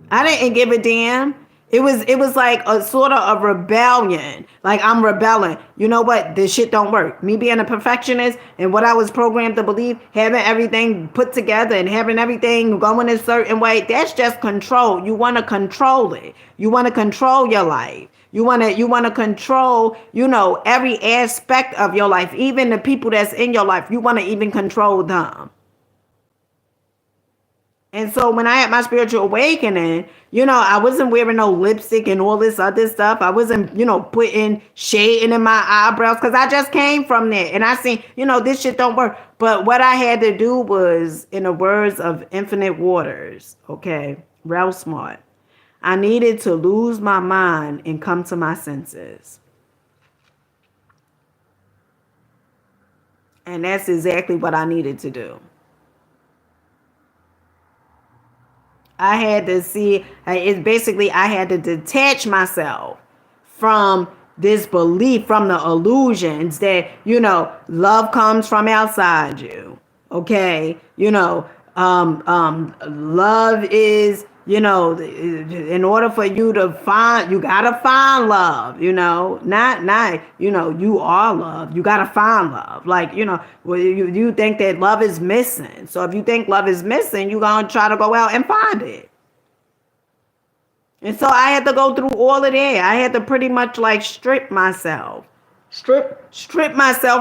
I didn't give a damn. It was like a sort of a rebellion. Like I'm rebelling. You know what? This shit don't work. Me being a perfectionist and what I was programmed to believe, having everything put together and having everything going a certain way, that's just control. You want to control it. You want to control your life. You want to control, every aspect of your life, even the people that's in your life. You want to even control them. And so when I had my spiritual awakening, I wasn't wearing no lipstick and all this other stuff. I wasn't, putting shading in my eyebrows because I just came from there. And I seen, this shit don't work. But what I had to do was, in the words of Infinite Waters, okay, Ralph Smart, I needed to lose my mind and come to my senses. And that's exactly what I needed to do. I had to see, it's basically, I had to detach myself from this belief, from the illusions that, love comes from outside you. Okay. Love is, in order for you to find, you gotta find love, not, you are love. You gotta find love. Like, you think that love is missing. So if you think love is missing, you're gonna try to go out and find it. And so I had to go through all of that. I had to pretty much like strip myself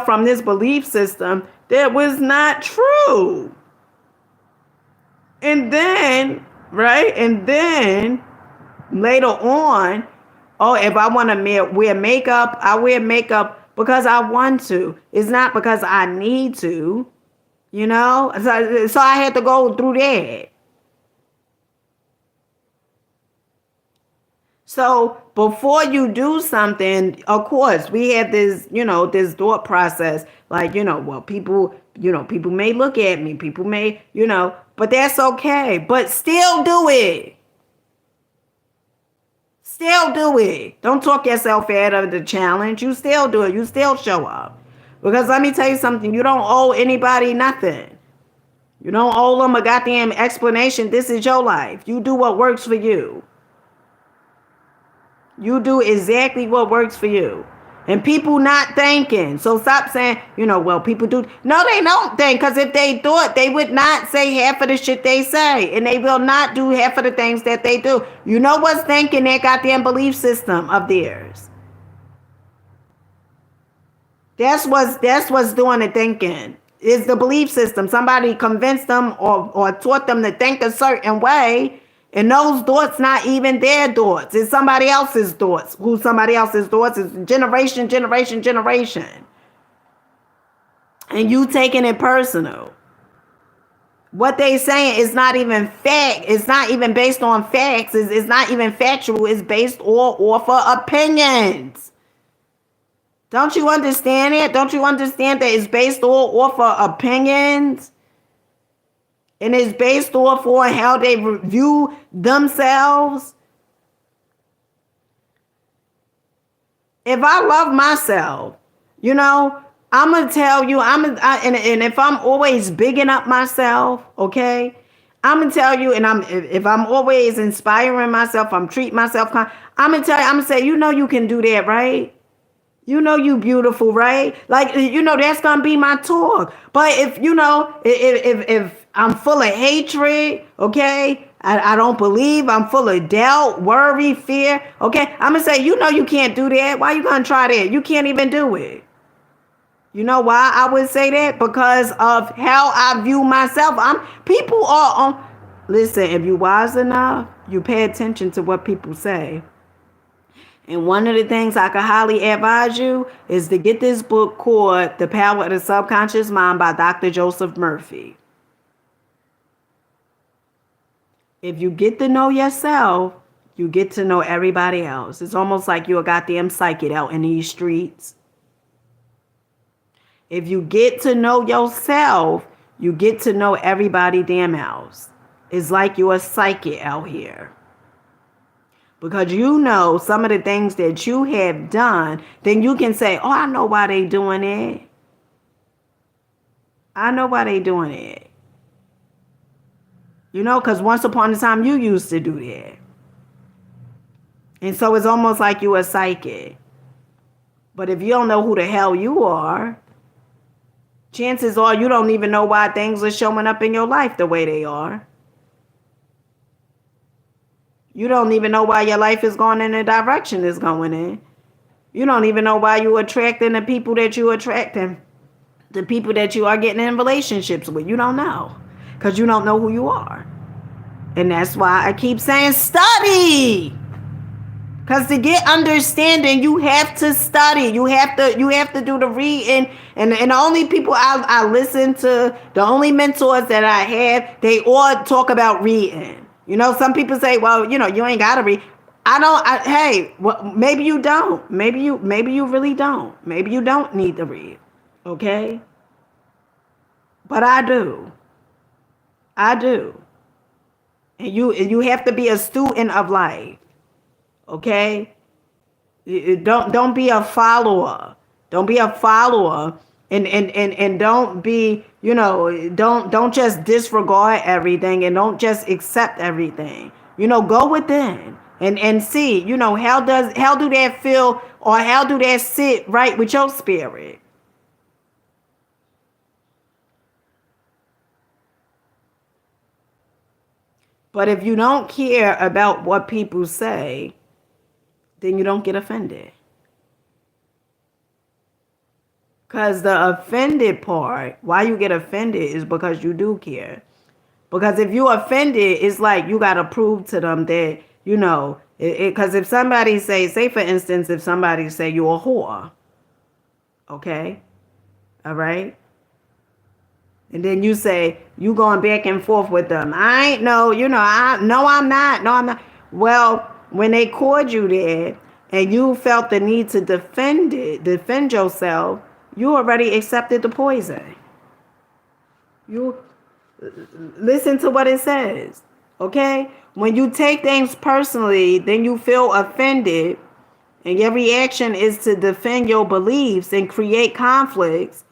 from this belief system that was not true. And then, right? And then Later on, oh, if I want to wear makeup, I wear makeup because I want to. It's not because I need to, you know? So I had to go through that. So before you do something, of course, we have this, this thought process, like, well, people may look at me, people may, but that's okay. But still do it. Still do it. Don't talk yourself out of the challenge. You still do it. You still show up. Because let me tell you something, you don't owe anybody nothing. You don't owe them a goddamn explanation. This is your life. You do what works for you. You do exactly what works for you. And people not thinking. So stop saying, well, people do. No, they don't think. Because if they thought, they would not say half of the shit they say. And they will not do half of the things that they do. You know what's thinking? That goddamn belief system of theirs. That's what's doing the thinking. Is the belief system. Somebody convinced them or taught them to think a certain way. And those thoughts not even their thoughts. It's somebody else's thoughts. Who's somebody else's thoughts is generation. And you taking it personal. What they saying is not even fact. It's not even based on facts. It's not even factual. It's based off of opinions. Don't you understand it? Don't you understand that it's based off of opinions? And it's based off on how they view themselves. If I love myself, I'm going to tell you, and if I'm always bigging up myself, okay, I'm going to tell you, and if I'm always inspiring myself, I'm treating myself, I'm going to tell you, I'm going to say, you can do that, right? You beautiful, right? Like, that's going to be my talk. But if I'm full of hatred, okay? I don't believe. I'm full of doubt, worry, fear, okay? I'm going to say, you can't do that. Why you going to try that? You can't even do it. You know why I would say that? Because of how I view myself. People are on. Listen, if you wise enough, you pay attention to what people say. And one of the things I could highly advise you is to get this book called The Power of the Subconscious Mind by Dr. Joseph Murphy. If you get to know yourself, you get to know everybody else. It's almost like you're a goddamn psychic out in these streets. If you get to know yourself, you get to know everybody damn else. It's like you're a psychic out here. Because some of the things that you have done, then you can say, oh, I know why they doing it. I know why they doing it. Because once upon a time you used to do that. And so it's almost like you a psychic. But if you don't know who the hell you are, chances are you don't even know why things are showing up in your life the way they are. You don't even know why your life is going in the direction it's going in. You don't even know why you're attracting the people that you're attracting. The people that you are getting in relationships with. You don't know. Because you don't know who you are. And that's why I keep saying study. Because to get understanding, you have to study. You have to do the reading. And the only people I listen to, the only mentors that I have, they all talk about reading. Some people say, well, you ain't got to read. Maybe you don't. Maybe you really don't. Maybe you don't need to read. Okay? But I do. And you have to be a student of life. Okay? Don't be a follower. Don't be a follower. And don't be, don't just disregard everything and don't just accept everything. Go within and see, how do that feel or how do that sit right with your spirit? But if you don't care about what people say, then you don't get offended. Because the offended part, why you get offended is because you do care. Because if you offended, it's like you got to prove to them that, Because if somebody say for instance, if somebody say you're a whore, okay, all right, and then you say you going back and forth with them. I ain't no, I'm not. No, I'm not. Well, when they called you there and you felt the need to defend yourself, you already accepted the poison. You listen to what it says, okay? When you take things personally, then you feel offended, and your reaction is to defend your beliefs and create conflicts.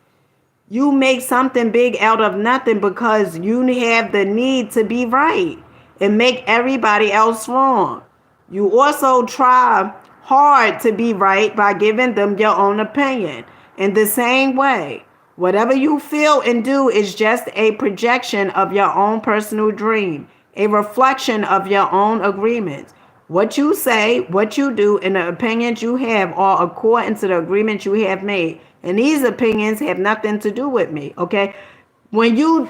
You make something big out of nothing because you have the need to be right and make everybody else wrong. You also try hard to be right by giving them your own opinion. In the same way, whatever you feel and do is just a projection of your own personal dream, a reflection of your own agreements. What you say, what you do, and the opinions you have are according to the agreements you have made. And these opinions have nothing to do with me, okay? When you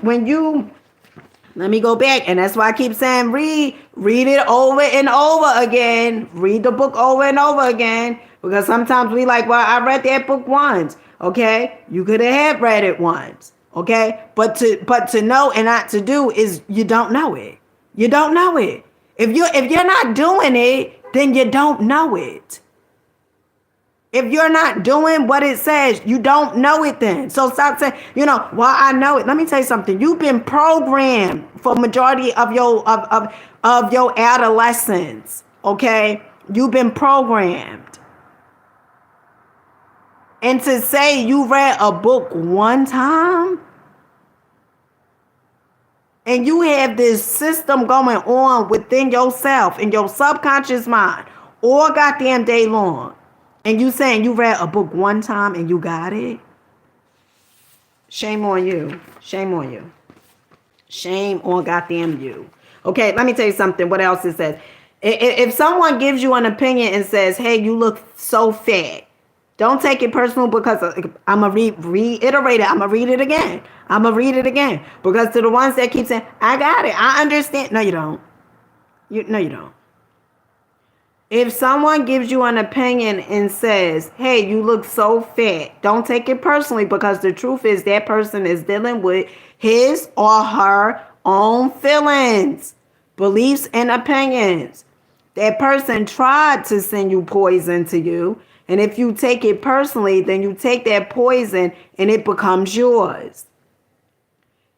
let me go back, and that's why I keep saying read it over and over again. Read the book over and over again. Because sometimes we like, well, I read that book once. Okay? You could have read it once. Okay? But to know and not to do is you don't know it. You don't know it. If you're not doing it, then you don't know it. If you're not doing what it says, you don't know it then. So stop saying, well, I know it. Let me tell you something. You've been programmed for majority of your adolescence. Okay? You've been programmed. And to say you read a book one time, and you have this system going on within yourself, in your subconscious mind, all goddamn day long, and you saying you read a book one time and you got it, shame on you. Shame on you. Shame on goddamn you. Okay, let me tell you something. What else it says? If someone gives you an opinion and says, hey, you look so fat, don't take it personal, because I'm going to reiterate it. I'm going to read it again. I'm going to read it again. Because to the ones that keep saying, I got it, I understand. No, you don't. No, you don't. If someone gives you an opinion and says, hey, you look so fat, don't take it personally, because the truth is that person is dealing with his or her own feelings, beliefs, and opinions. That person tried to send you poison to you. And if you take it personally, then you take that poison and it becomes yours.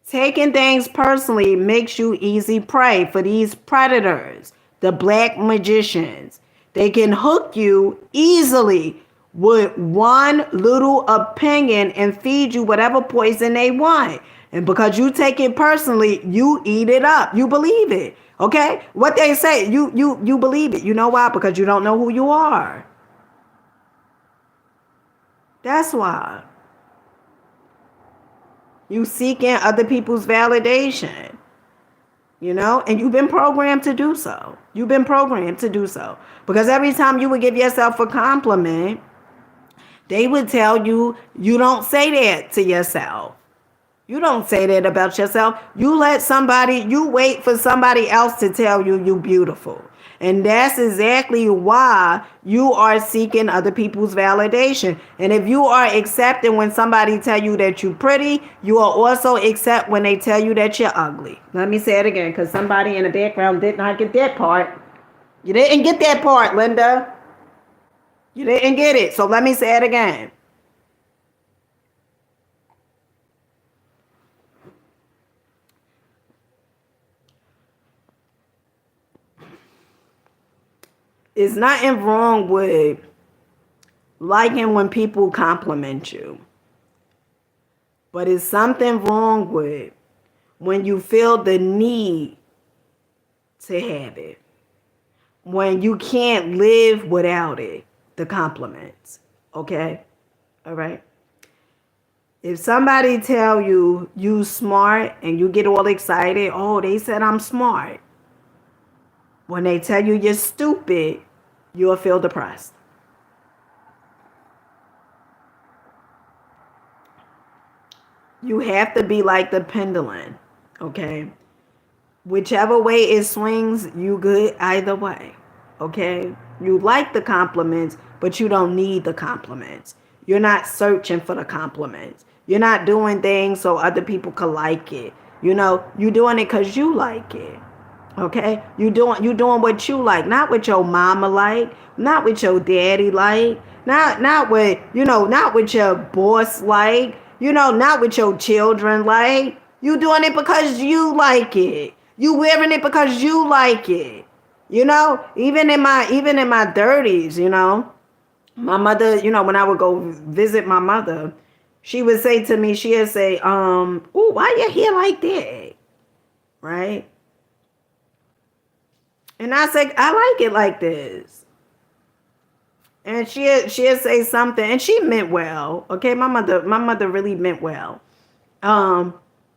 Taking things personally makes you easy prey for these predators, the black magicians. They can hook you easily with one little opinion and feed you whatever poison they want. And because you take it personally, you eat it up. You believe it. Okay? What they say, you believe it. You know why? Because you don't know who you are. That's why. You seeking other people's validation. And you've been programmed to do so. You've been programmed to do so. Because every time you would give yourself a compliment, they would tell you, you don't say that to yourself. You don't say that about yourself. You wait for somebody else to tell you you're beautiful. And that's exactly why you are seeking other people's validation. And if you are accepting when somebody tell you that you're pretty, you are also accept when they tell you that you're ugly. Let me say it again, because somebody in the background did not get that part. You didn't get that part, Linda. You didn't get it. So let me say it again. It's nothing wrong with liking when people compliment you. But it's something wrong with when you feel the need to have it. When you can't live without it, the compliments. Okay? All right? If somebody tell you smart and you get all excited, oh, they said I'm smart. When they tell you you're stupid, you'll feel depressed. You have to be like the pendulum, okay? Whichever way it swings, you good either way. Okay? You like the compliments, but you don't need the compliments. You're not searching for the compliments. You're not doing things so other people can like it. You're doing it because you like it. Okay? You doing what you like, not what your mama like, not what your daddy like, not what, not what your boss like, not what your children like. You doing it because you like it. You wearing it because you like it. Even in my 30s, my mother, when I would go visit my mother, she would say to me, she'd say, "Ooh, why your hair like that?" Right? And I say, "I like it like this." And she'd say something, and she meant well. Okay, my mother really meant well. Um,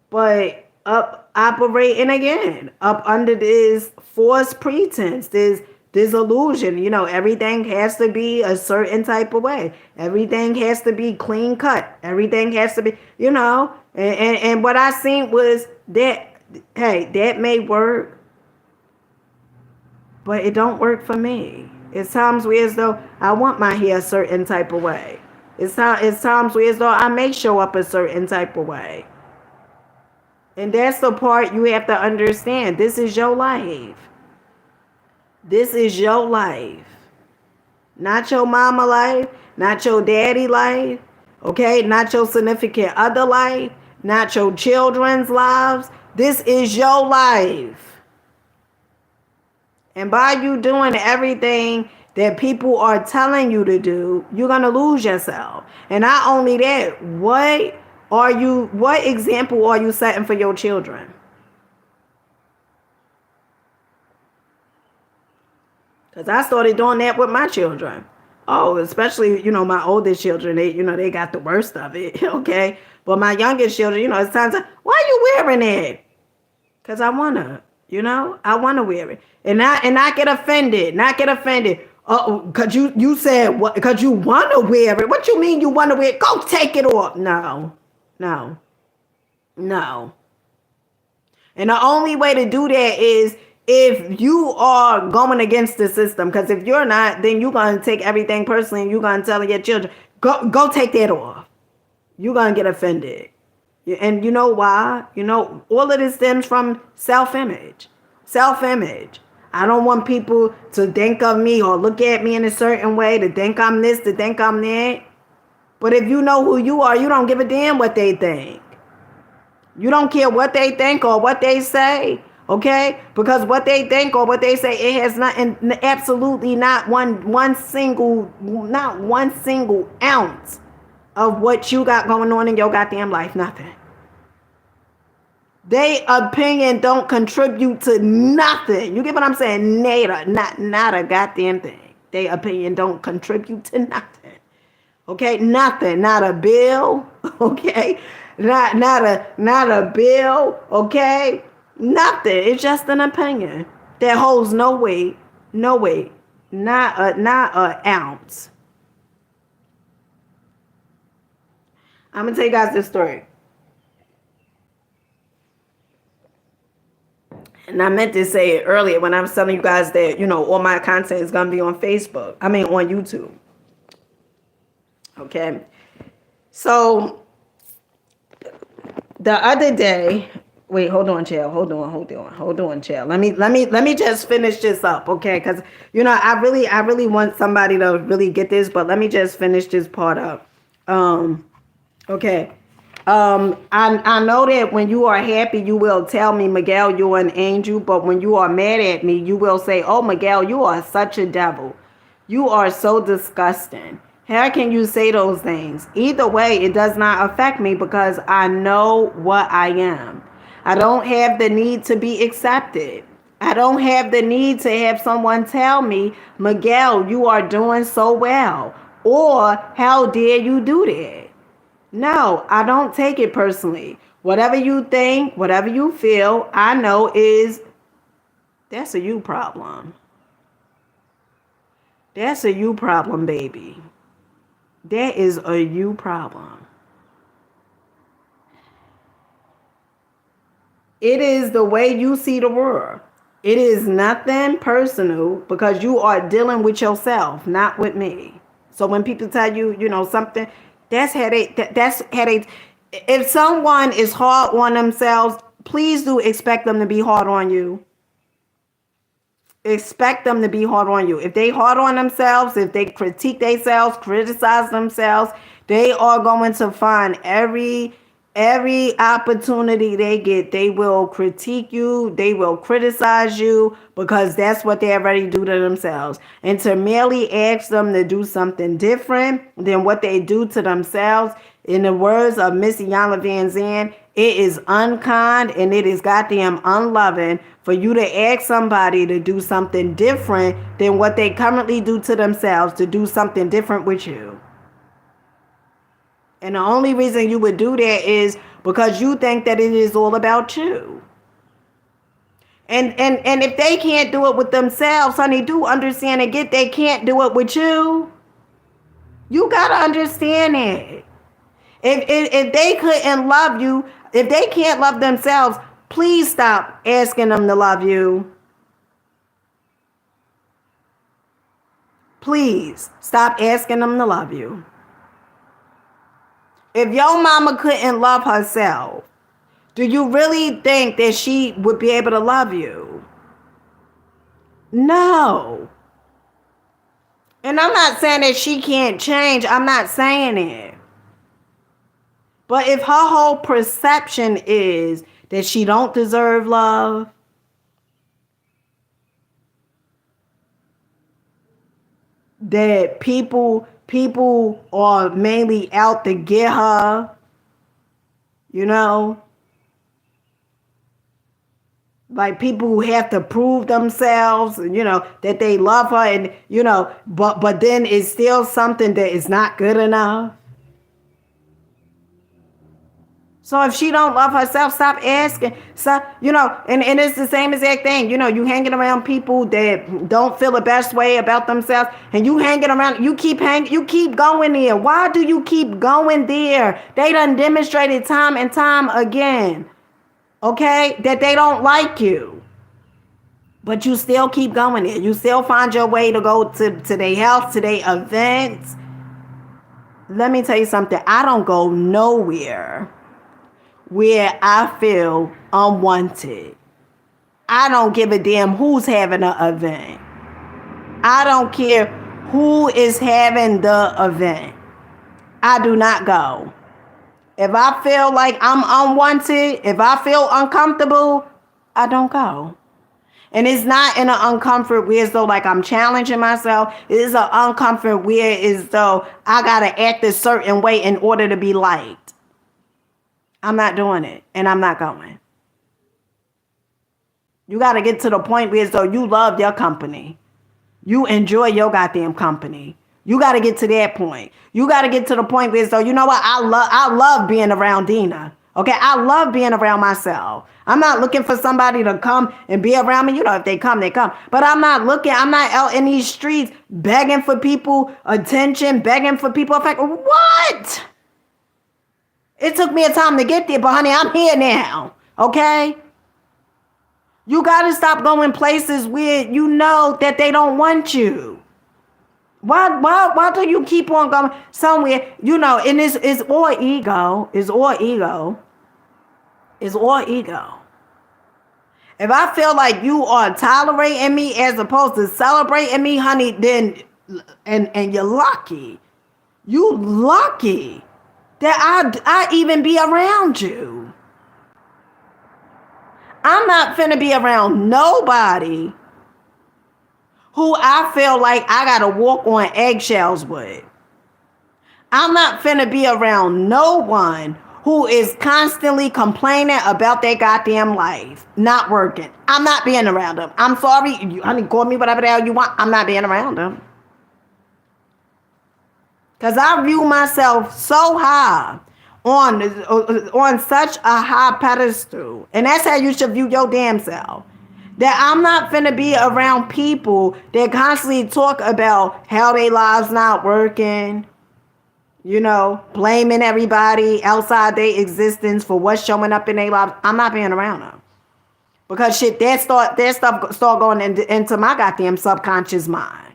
but up operating again, up under this false pretense, this illusion, everything has to be a certain type of way. Everything has to be clean cut. Everything has to be, and what I seen was that, hey, that may work, but it don't work for me. It's times where as though I want my hair a certain type of way. It's times where as though I may show up a certain type of way. And that's the part you have to understand. This is your life. This is your life. Not your mama life, not your daddy life, okay? Not your significant other life, not your children's lives. This is your life. And by you doing everything that people are telling you to do, you're going to lose yourself. And not only that, what example are you setting for your children? Because I started doing that with my children. Oh, especially, my oldest children, they got the worst of it, okay? But my youngest children, it's times like, why are you wearing it? Because I want to, I want to wear it. And not get offended, because you said, what? Because you want to wear it. What you mean you want to wear it? Go take it off. No, no, no. And the only way to do that is if you are going against the system. Because if you're not, then you're going to take everything personally and you're going to tell your children, go take that off. You're going to get offended. And you know why? All of this stems from self-image. Self-image. I don't want people to think of me or look at me in a certain way, to think I'm this, to think I'm that. But if you know who you are, you don't give a damn what they think. You don't care what they think or what they say, okay? Because what they think or what they say, it has absolutely not one single ounce of what you got going on in your goddamn life. Nothing. They opinion don't contribute to nothing. You get what I'm saying? Nada, not a goddamn thing. They opinion don't contribute to nothing. Okay, nothing. Not a bill. Okay, not a bill. Okay, nothing. It's just an opinion that holds no weight. No weight. Not a ounce. I'm gonna tell you guys this story. And I meant to say it earlier when I was telling you guys that, all my content is going to be on Facebook. I mean, on YouTube. Okay. So the other day, wait, hold on, chill. Hold on, chill. Let me just finish this up. Okay. Cause I really want somebody to really get this, but let me just finish this part up. Okay. I know that when you are happy, you will tell me, Miguel, you're an angel. But when you are mad at me, you will say, oh, Miguel, you are such a devil. You are so disgusting. How can you say those things? Either way, it does not affect me because I know what I am. I don't have the need to be accepted. I don't have the need to have someone tell me, Miguel, you are doing so well. Or how dare you do that? No, I don't take it personally. Whatever you think, whatever you feel, I know that's a you problem. That's a you problem, baby. That is a you problem. It is the way you see the world. It is nothing personal because you are dealing with yourself, not with me. So when people tell you, something, that's headache. That's headache. If someone is hard on themselves, please do expect them to be hard on you. Expect them to be hard on you. If they hard on themselves, if they critique themselves, criticize themselves, they are going to find every opportunity they get, they will critique you, they will criticize you, because that's what they already do to themselves. And to merely ask them to do something different than what they do to themselves, in the words of Miss Iyanla Vanzant, it is unkind and it is goddamn unloving for you to ask somebody to do something different than what they currently do to themselves, to do something different with you. And the only reason you would do that is because you think that it is all about you. And if they can't do it with themselves, honey, do understand and get they can't do it with you. You gotta understand it. If they couldn't love you, if they can't love themselves, please stop asking them to love you. Please stop asking them to love you. If your mama couldn't love herself, do you really think that she would be able to love you? No. And I'm not saying that she can't change. I'm not saying it. But if her whole perception is that she don't deserve love, that people are mainly out to get her, like people who have to prove themselves, that they love her, and but then it's still something that is not good enough. So if she don't love herself, stop asking. So, and it's the same exact thing. You hanging around people that don't feel the best way about themselves, and you hanging around, you keep going there. Why do you keep going there? They done demonstrated time and time again, okay, that they don't like you. But you still keep going there. You still find your way to go to their house, to their events. Let me tell you something. I don't go nowhere where I feel unwanted. I don't give a damn who's having an event. I don't care who is having the event. I do not go. If I feel like I'm unwanted, if I feel uncomfortable, I don't go. And it's not in an uncomfort where as though like I'm challenging myself. It is an uncomfort where as though I gotta act a certain way in order to be liked. I'm not doing it, and I'm not going. You got to get to the point where as though you love your company. You enjoy your goddamn company. You got to get to that point. You got to get to the point where as though, you know what, I love being around Dina. Okay, I love being around myself. I'm not looking for somebody to come and be around me. If they come, they come. But I'm not out in these streets begging for people attention, begging for people affection. What? It took me a time to get there, but honey, I'm here now, okay? You got to stop going places where you know that they don't want you. Why do you keep on going somewhere, and it's all ego. It's all ego. It's all ego. If I feel like you are tolerating me as opposed to celebrating me, honey, then, and you're lucky. You lucky that I even be around you. I'm not finna be around nobody who I feel like I gotta walk on eggshells with. I'm not finna be around no one who is constantly complaining about their goddamn life not working. I'm not being around them. I'm sorry, honey, call me whatever the hell you want. I'm not being around them. Because I view myself so high, on such a high pedestal. And that's how you should view your damn self. That I'm not finna be around people that constantly talk about how their lives not working. Blaming everybody outside their existence for what's showing up in their lives. I'm not being around them. Because shit, that stuff start going into my goddamn subconscious mind.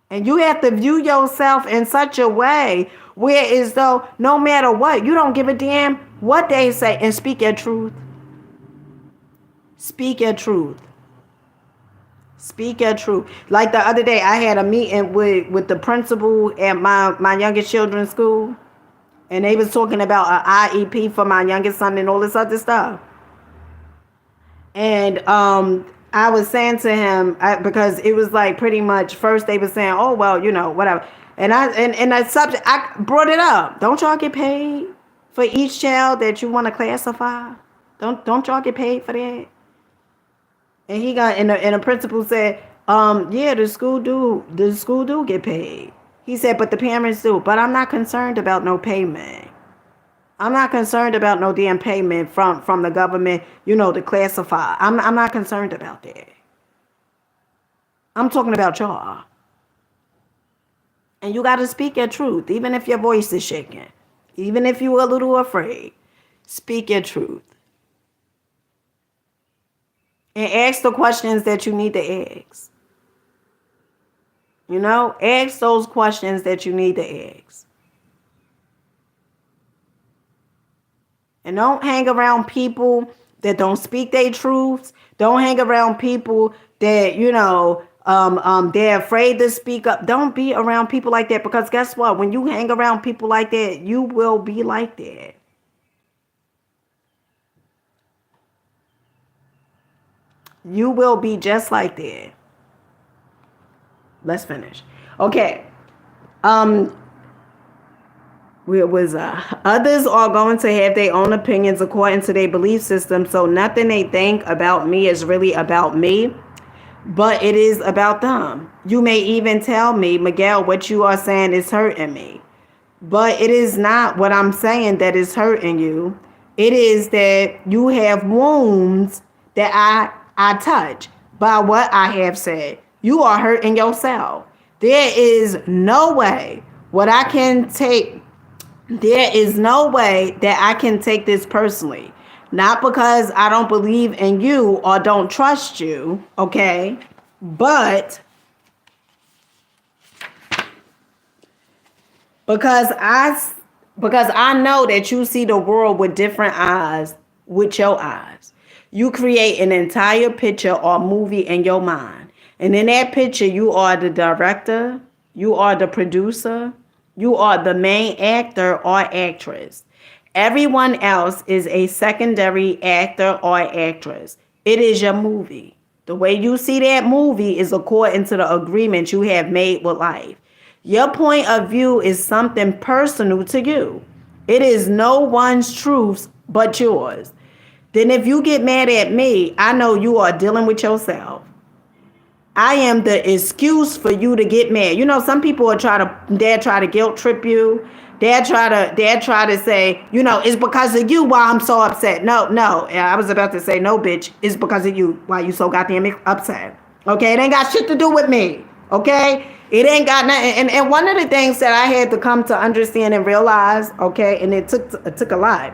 And you have to view yourself in such a way where as though no matter what, you don't give a damn what they say, and speak your truth. Speak your truth. Speak your truth. Like the other day, I had a meeting with the principal at my youngest children's school. And they was talking about an IEP for my youngest son and all this other stuff. And I was saying to him, because it was like pretty much first they were saying, oh, well, you know, whatever. And that subject, I brought it up. Don't y'all get paid for each child that you want to classify? Don't y'all get paid for that? And the principal said, yeah, the school do get paid. He said, but the parents do. But I'm not concerned about no payment. I'm not concerned about no damn payment from the government, you know, to classify. I'm not concerned about that. I'm talking about y'all. And you got to speak your truth, even if your voice is shaking. Even if you're a little afraid. Speak your truth. And ask the questions that you need to ask. You know, ask those questions that you need to ask. And don't hang around people that don't speak their truths. Don't hang around people that, you know, they're afraid to speak up. Don't be around people like that, because guess what? When you hang around people like that, you will be like that. You will be just like that. Let's finish. Okay. Where was others are going to have their own opinions according to their belief system. So nothing they think about me is really about me, but it is about them. You may even tell me, Miguel, what you are saying is hurting me. But it is not what I'm saying that is hurting you. It is that you have wounds that I touch by what I have said. You are hurting yourself. There is no way there is no way that I can take this personally. Not because I don't believe in you or don't trust you, okay? But because I know that you see the world with different eyes, with your eyes. You create an entire picture or movie in your mind. And in that picture, you are the director, you are the producer, you are the main actor or actress. Everyone else is a secondary actor or actress. It is your movie. The way you see that movie is according to the agreement you have made with life. Your point of view is something personal to you. It is no one's truths but yours. Then if you get mad at me, I know you are dealing with yourself. I am the excuse for you to get mad. You know, some people try to guilt trip you. They'll try to say, you know, it's because of you why I'm so upset. No. I was about to say, no, bitch, it's because of you why you so goddamn upset. Okay, it ain't got shit to do with me. Okay, it ain't got nothing. And one of the things that I had to come to understand and realize, okay, and it took a lot.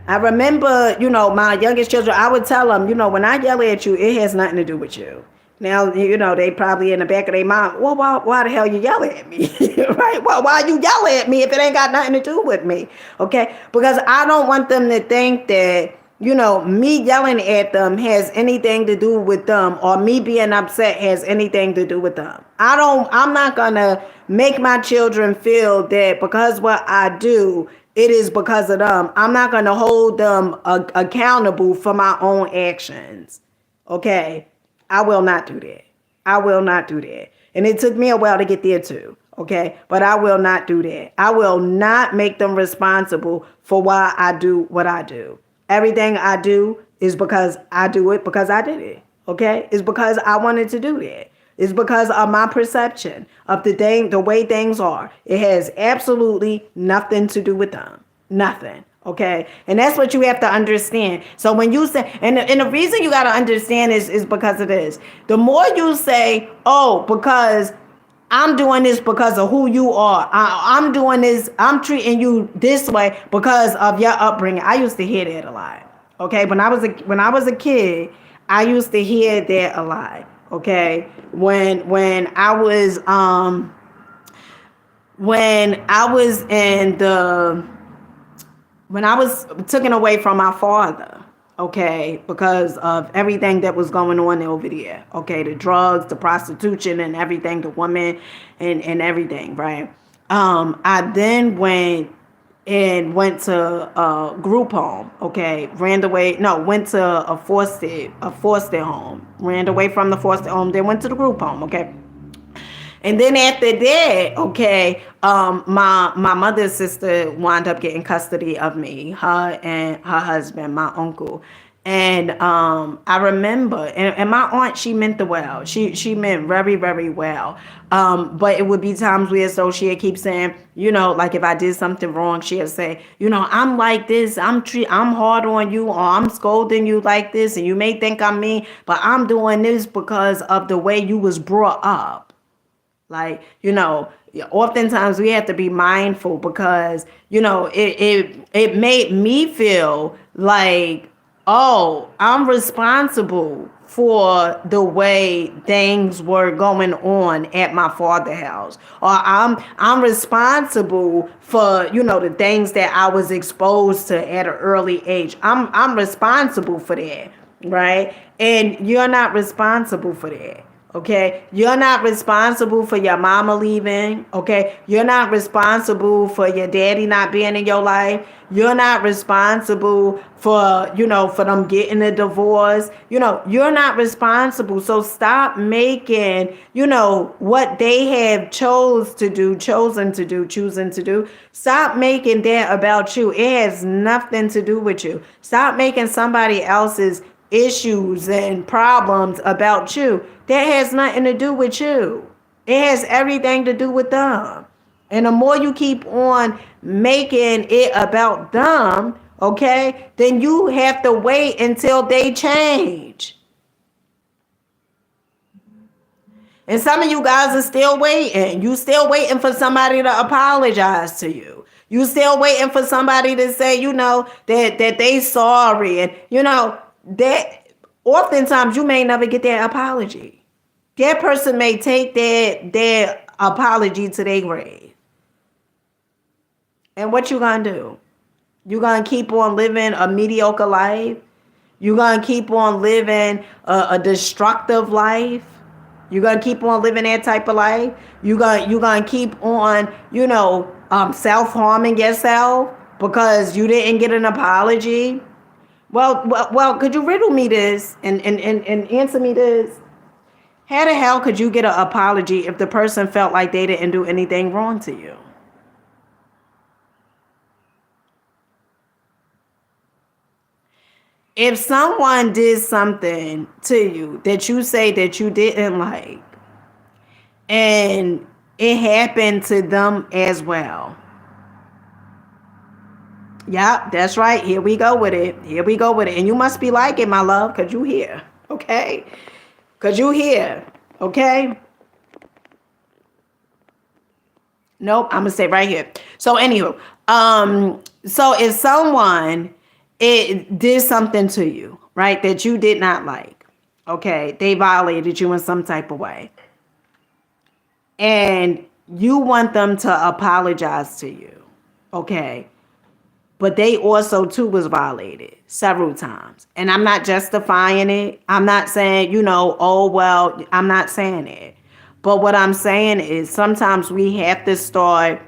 I remember, you know, my youngest children, I would tell them, you know, when I yell at you, it has nothing to do with you. Now, you know, they probably in the back of their mind, well, why the hell you yelling at me? Right? Well, why you yelling at me if it ain't got nothing to do with me? Okay? Because I don't want them to think that, you know, me yelling at them has anything to do with them, or me being upset has anything to do with them. I'm not going to make my children feel that because what I do, it is because of them. I'm not going to hold them accountable for my own actions. Okay? I will not do that. I will not do that. And it took me a while to get there too. Okay. But I will not do that. I will not make them responsible for why I do what I do. Everything I do is because I do it because I did it. Okay. It's because I wanted to do that. It's because of my perception of the way things are. It has absolutely nothing to do with them. Nothing. Okay. And that's what you have to understand. So when you say, and the reason you got to understand is because of this. The more you say, oh, because I'm doing this because of who you are. I'm doing this. I'm treating you this way because of your upbringing. I used to hear that a lot. Okay, when I was a kid, I used to hear that a lot. Okay, when I was in the when I was taken away from my father, okay, because of everything that was going on over there, okay, the drugs, the prostitution, and everything, the women, and everything, right? I then went to a group home, okay, ran away, no, went to a foster home, ran away from the foster home, then went to the group home, okay. And then after that, okay, my mother's sister wound up getting custody of me, her and her husband, my uncle. And I remember, and my aunt, she meant the well. She meant very, very well. But it would be times where so she'd keep saying, like if I did something wrong, she'd say, I'm like this, I'm hard on you, or I'm scolding you like this, and you may think I'm mean, but I'm doing this because of the way you was brought up. Like, oftentimes we have to be mindful because, it made me feel like, oh, I'm responsible for the way things were going on at my father's house. Or I'm responsible for, the things that I was exposed to at an early age. I'm responsible for that, right? And you're not responsible for that. Okay, you're not responsible for your mama leaving. Okay, you're not responsible for your daddy not being in your life. You're not responsible for, for them getting a divorce. You're not responsible. So stop making, what they have chosen to do, choosing to do. Stop making that about you. It has nothing to do with you. Stop making somebody else's issues and problems about you. That has nothing to do with you. It has everything to do with them. And the more you keep on making it about them, okay, then you have to wait until they change. And some of you guys are still waiting. You still waiting for somebody to apologize to you. You still waiting for somebody to say, that they sorry. And, that oftentimes you may never get that apology. That person may take their apology to their grave. And what you gonna do? You gonna keep on living a mediocre life? You gonna keep on living a destructive life? You gonna keep on living that type of life? You gonna keep on, self-harming yourself because you didn't get an apology? Well, could you riddle me this and answer me this? How the hell could you get an apology if the person felt like they didn't do anything wrong to you? If someone did something to you that you say that you didn't like, and it happened to them as well. Yep, that's right. Here we go with it. Here we go with it. And you must be like it, my love, because you here. Okay? Because you here. Okay? Nope, I'm going to stay right here. So, anywho, so if someone it did something to you, right, that you did not like, okay, they violated you in some type of way, and you want them to apologize to you, okay, but they also too was violated several times. And I'm not justifying it. I'm not saying, oh, well, I'm not saying it. But what I'm saying is sometimes we have to start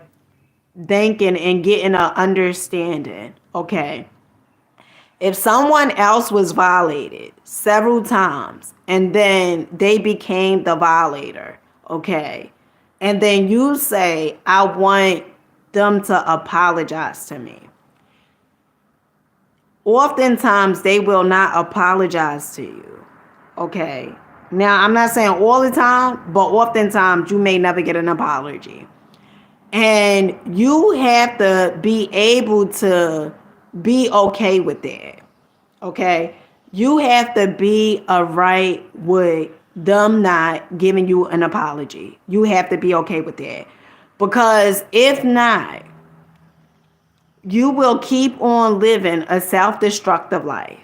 thinking and getting an understanding, okay? If someone else was violated several times and then they became the violator, okay, and then you say, I want them to apologize to me. Oftentimes they will not apologize to you, okay? Now, I'm not saying all the time, but oftentimes you may never get an apology. And you have to be able to be okay with that, okay? You have to be all right with them not giving you an apology. You have to be okay with that. Because if not, you will keep on living a self-destructive life.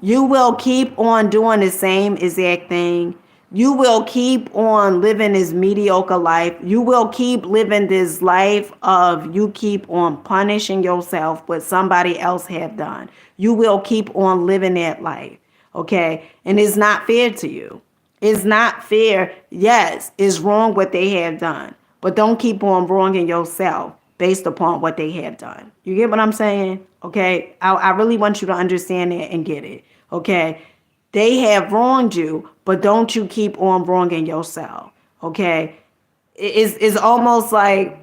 You will keep on doing the same exact thing. You will keep on living this mediocre life. You will keep living this life of you keep on punishing yourself what somebody else have done. You will keep on living that life. Okay? And it's not fair to you. It's not fair. Yes, it's wrong what they have done. But don't keep on wronging yourself based upon what they have done. You get what I'm saying? Okay? I really want you to understand that and get it. Okay? They have wronged you, but don't you keep on wronging yourself. Okay? It's almost like,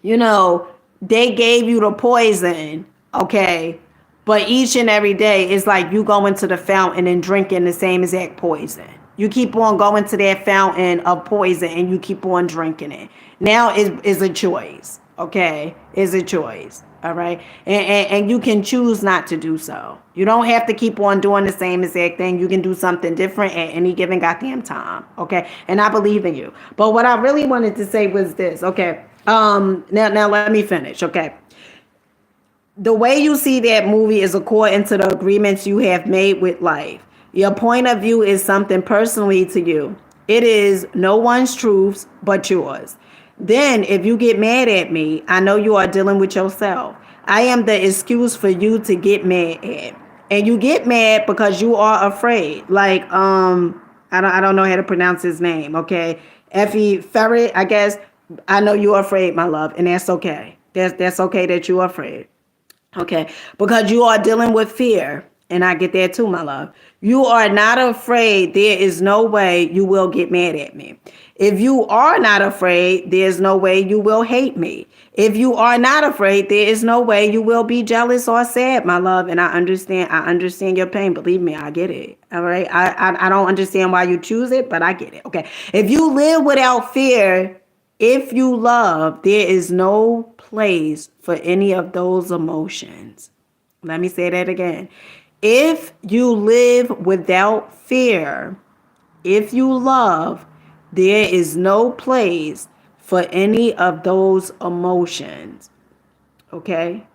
they gave you the poison, okay? But each and every day, it's like you going to the fountain and drinking the same exact poison. You keep on going to that fountain of poison and you keep on drinking it. Now is a choice, okay? It's a choice, all right? And you can choose not to do so. You don't have to keep on doing the same exact thing. You can do something different at any given goddamn time, okay? And I believe in you. But what I really wanted to say was this, okay? Now let me finish, okay? The way you see that movie is according to the agreements you have made with life. Your point of view is something personally to you. It is no one's truths but yours. Then, if you get mad at me, I know you are dealing with yourself. I am the excuse for you to get mad at. And you get mad because you are afraid. Like, I don't know how to pronounce his name, okay? Effie Ferret, I guess. I know you're afraid, my love, and that's okay. That's okay that you're afraid. Okay, because you are dealing with fear, and I get that too, my love. You are not afraid. There is no way you will get mad at me. If you are not afraid, there's no way you will hate me. If you are not afraid, there is no way you will be jealous or sad, my love. And I understand your pain. Believe me, I get it. All right. I don't understand why you choose it, but I get it. Okay. If you live without fear, if you love, there is no place for any of those emotions. Let me say that again. If you live without fear, if you love, there is no place for any of those emotions. Okay?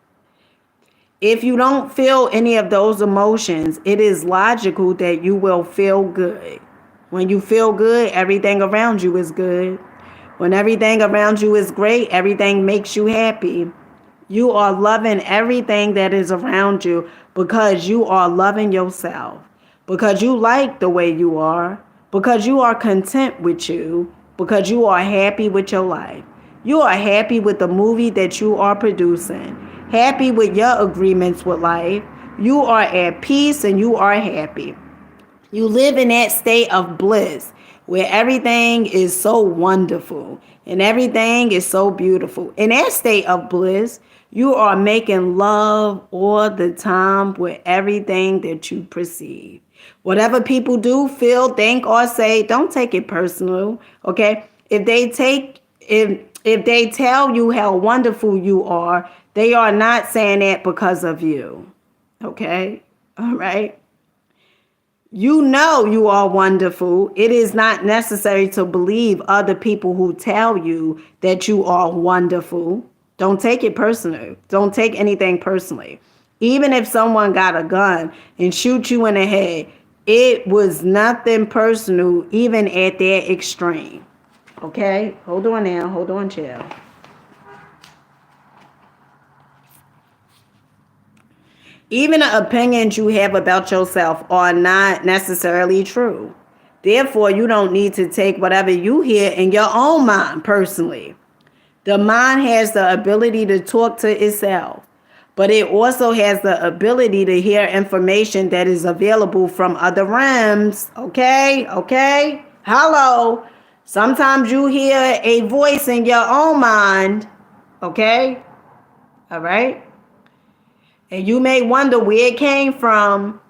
If you don't feel any of those emotions, it is logical that you will feel good. When you feel good, everything around you is good. When everything around you is great, everything makes you happy. You are loving everything that is around you because you are loving yourself, because you like the way you are, because you are content with you, because you are happy with your life. You are happy with the movie that you are producing, happy with your agreements with life. You are at peace and you are happy. You live in that state of bliss where everything is so wonderful and everything is so beautiful. In that state of bliss, you are making love all the time with everything that you perceive. Whatever people do, feel, think, or say, don't take it personal. Okay? If they tell you how wonderful you are, they are not saying that because of you. Okay? All right? You know you are wonderful. It is not necessary to believe other people who tell you that you are wonderful. Don't take it personal. Don't take anything personally. Even if someone got a gun and shoot you in the head, it was nothing personal, even at that extreme. Okay? Hold on now. Hold on, chill. Even the opinions you have about yourself are not necessarily true. Therefore, you don't need to take whatever you hear in your own mind personally. The mind has the ability to talk to itself, but it also has the ability to hear information that is available from other realms. Okay? Okay? Hello? Sometimes you hear a voice in your own mind. Okay? All right? And you may wonder where it came from.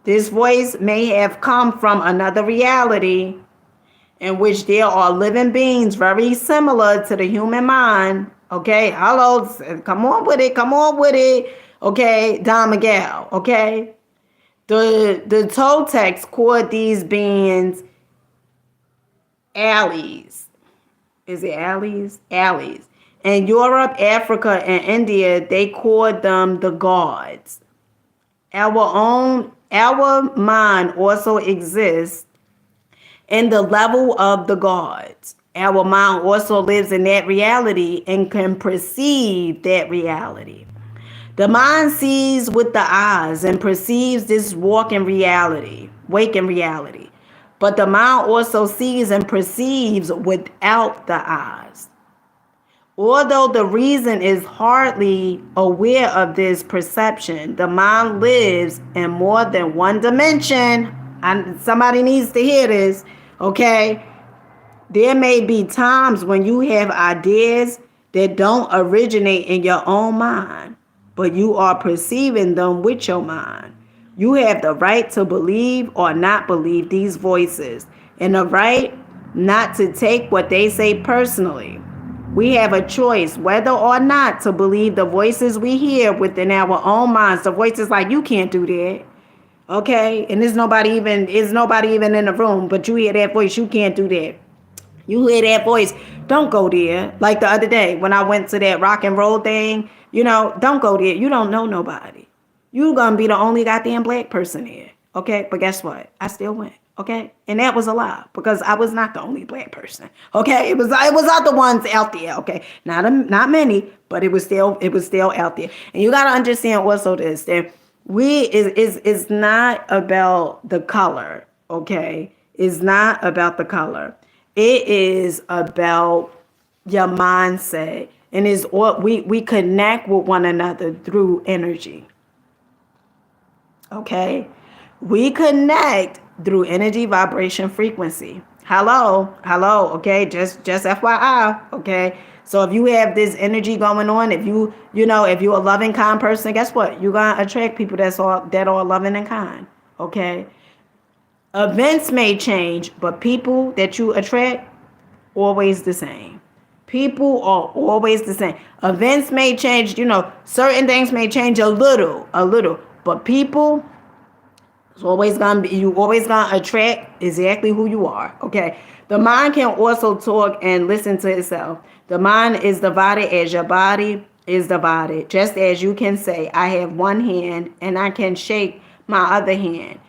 This voice may have come from another reality in which there are living beings very similar to the human mind. Okay, hello, come on with it, come on with it. Okay, Don Miguel, okay? The Toltecs called these beings alleys. Is it alleys? Alleys. In Europe, Africa, and India, they called them the gods. Our mind also exists in the level of the gods. Our mind also lives in that reality and can perceive that reality. The mind sees with the eyes and perceives this waking reality. But the mind also sees and perceives without the eyes. Although the reason is hardly aware of this perception, the mind lives in more than one dimension. And somebody needs to hear this, okay? There may be times when you have ideas that don't originate in your own mind, but you are perceiving them with your mind. You have the right to believe or not believe these voices, and the right not to take what they say personally. We have a choice whether or not to believe the voices we hear within our own minds. The voices like, you can't do that. Okay? And there's nobody even in the room, but you hear that voice, you can't do that. You hear that voice, don't go there. Like the other day when I went to that rock and roll thing, don't go there. You don't know nobody. You're going to be the only goddamn black person there. Okay? But guess what? I still went. Okay? And that was a lie because I was not the only black person. Okay? It was other ones out there. Okay? Not many, but it was still out there. And you got to understand also this, that it's not about the color. Okay? It's not about the color. It is about your mindset, and is what we connect with one another through energy. Okay, we connect through energy, vibration, frequency. Hello. Okay, just FYI. Okay, so if you have this energy going on, if you're a loving, kind person, guess what? You're gonna attract people that are loving and kind. Okay. Events may change, but people that you attract, always the same. People are always the same. Events may change, certain things may change a little, but people, you always gonna attract exactly who you are. Okay. The mind can also talk and listen to itself. The mind is divided as your body is divided. Just as you can say, I have one hand and I can shake my other hand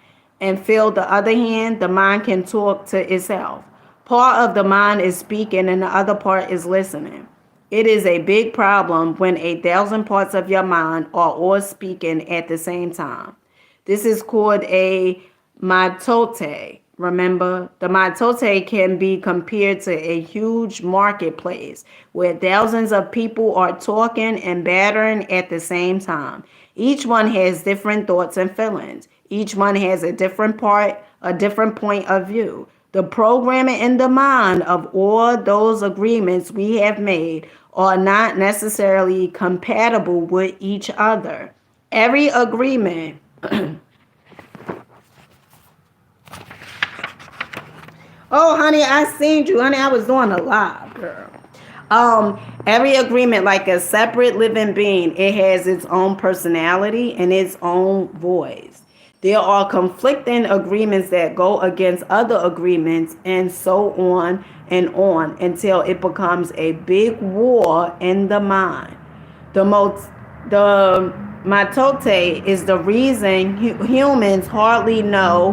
and feel the other hand, the mind can talk to itself. Part of the mind is speaking and the other part is listening. It is a big problem when 1,000 parts of your mind are all speaking at the same time. This is called a mitote. Remember, the mitote can be compared to a huge marketplace where thousands of people are talking and battering at the same time. Each one has different thoughts and feelings. Each one has a different point of view. The programming in the mind of all those agreements we have made are not necessarily compatible with each other. Every agreement Oh, honey, I seen you. Honey, I was doing a live, girl. Every agreement, like a separate living being, it has its own personality and its own voice. There are conflicting agreements that go against other agreements, and so on and on until it becomes a big war in the mind. The mitote is the reason humans hardly know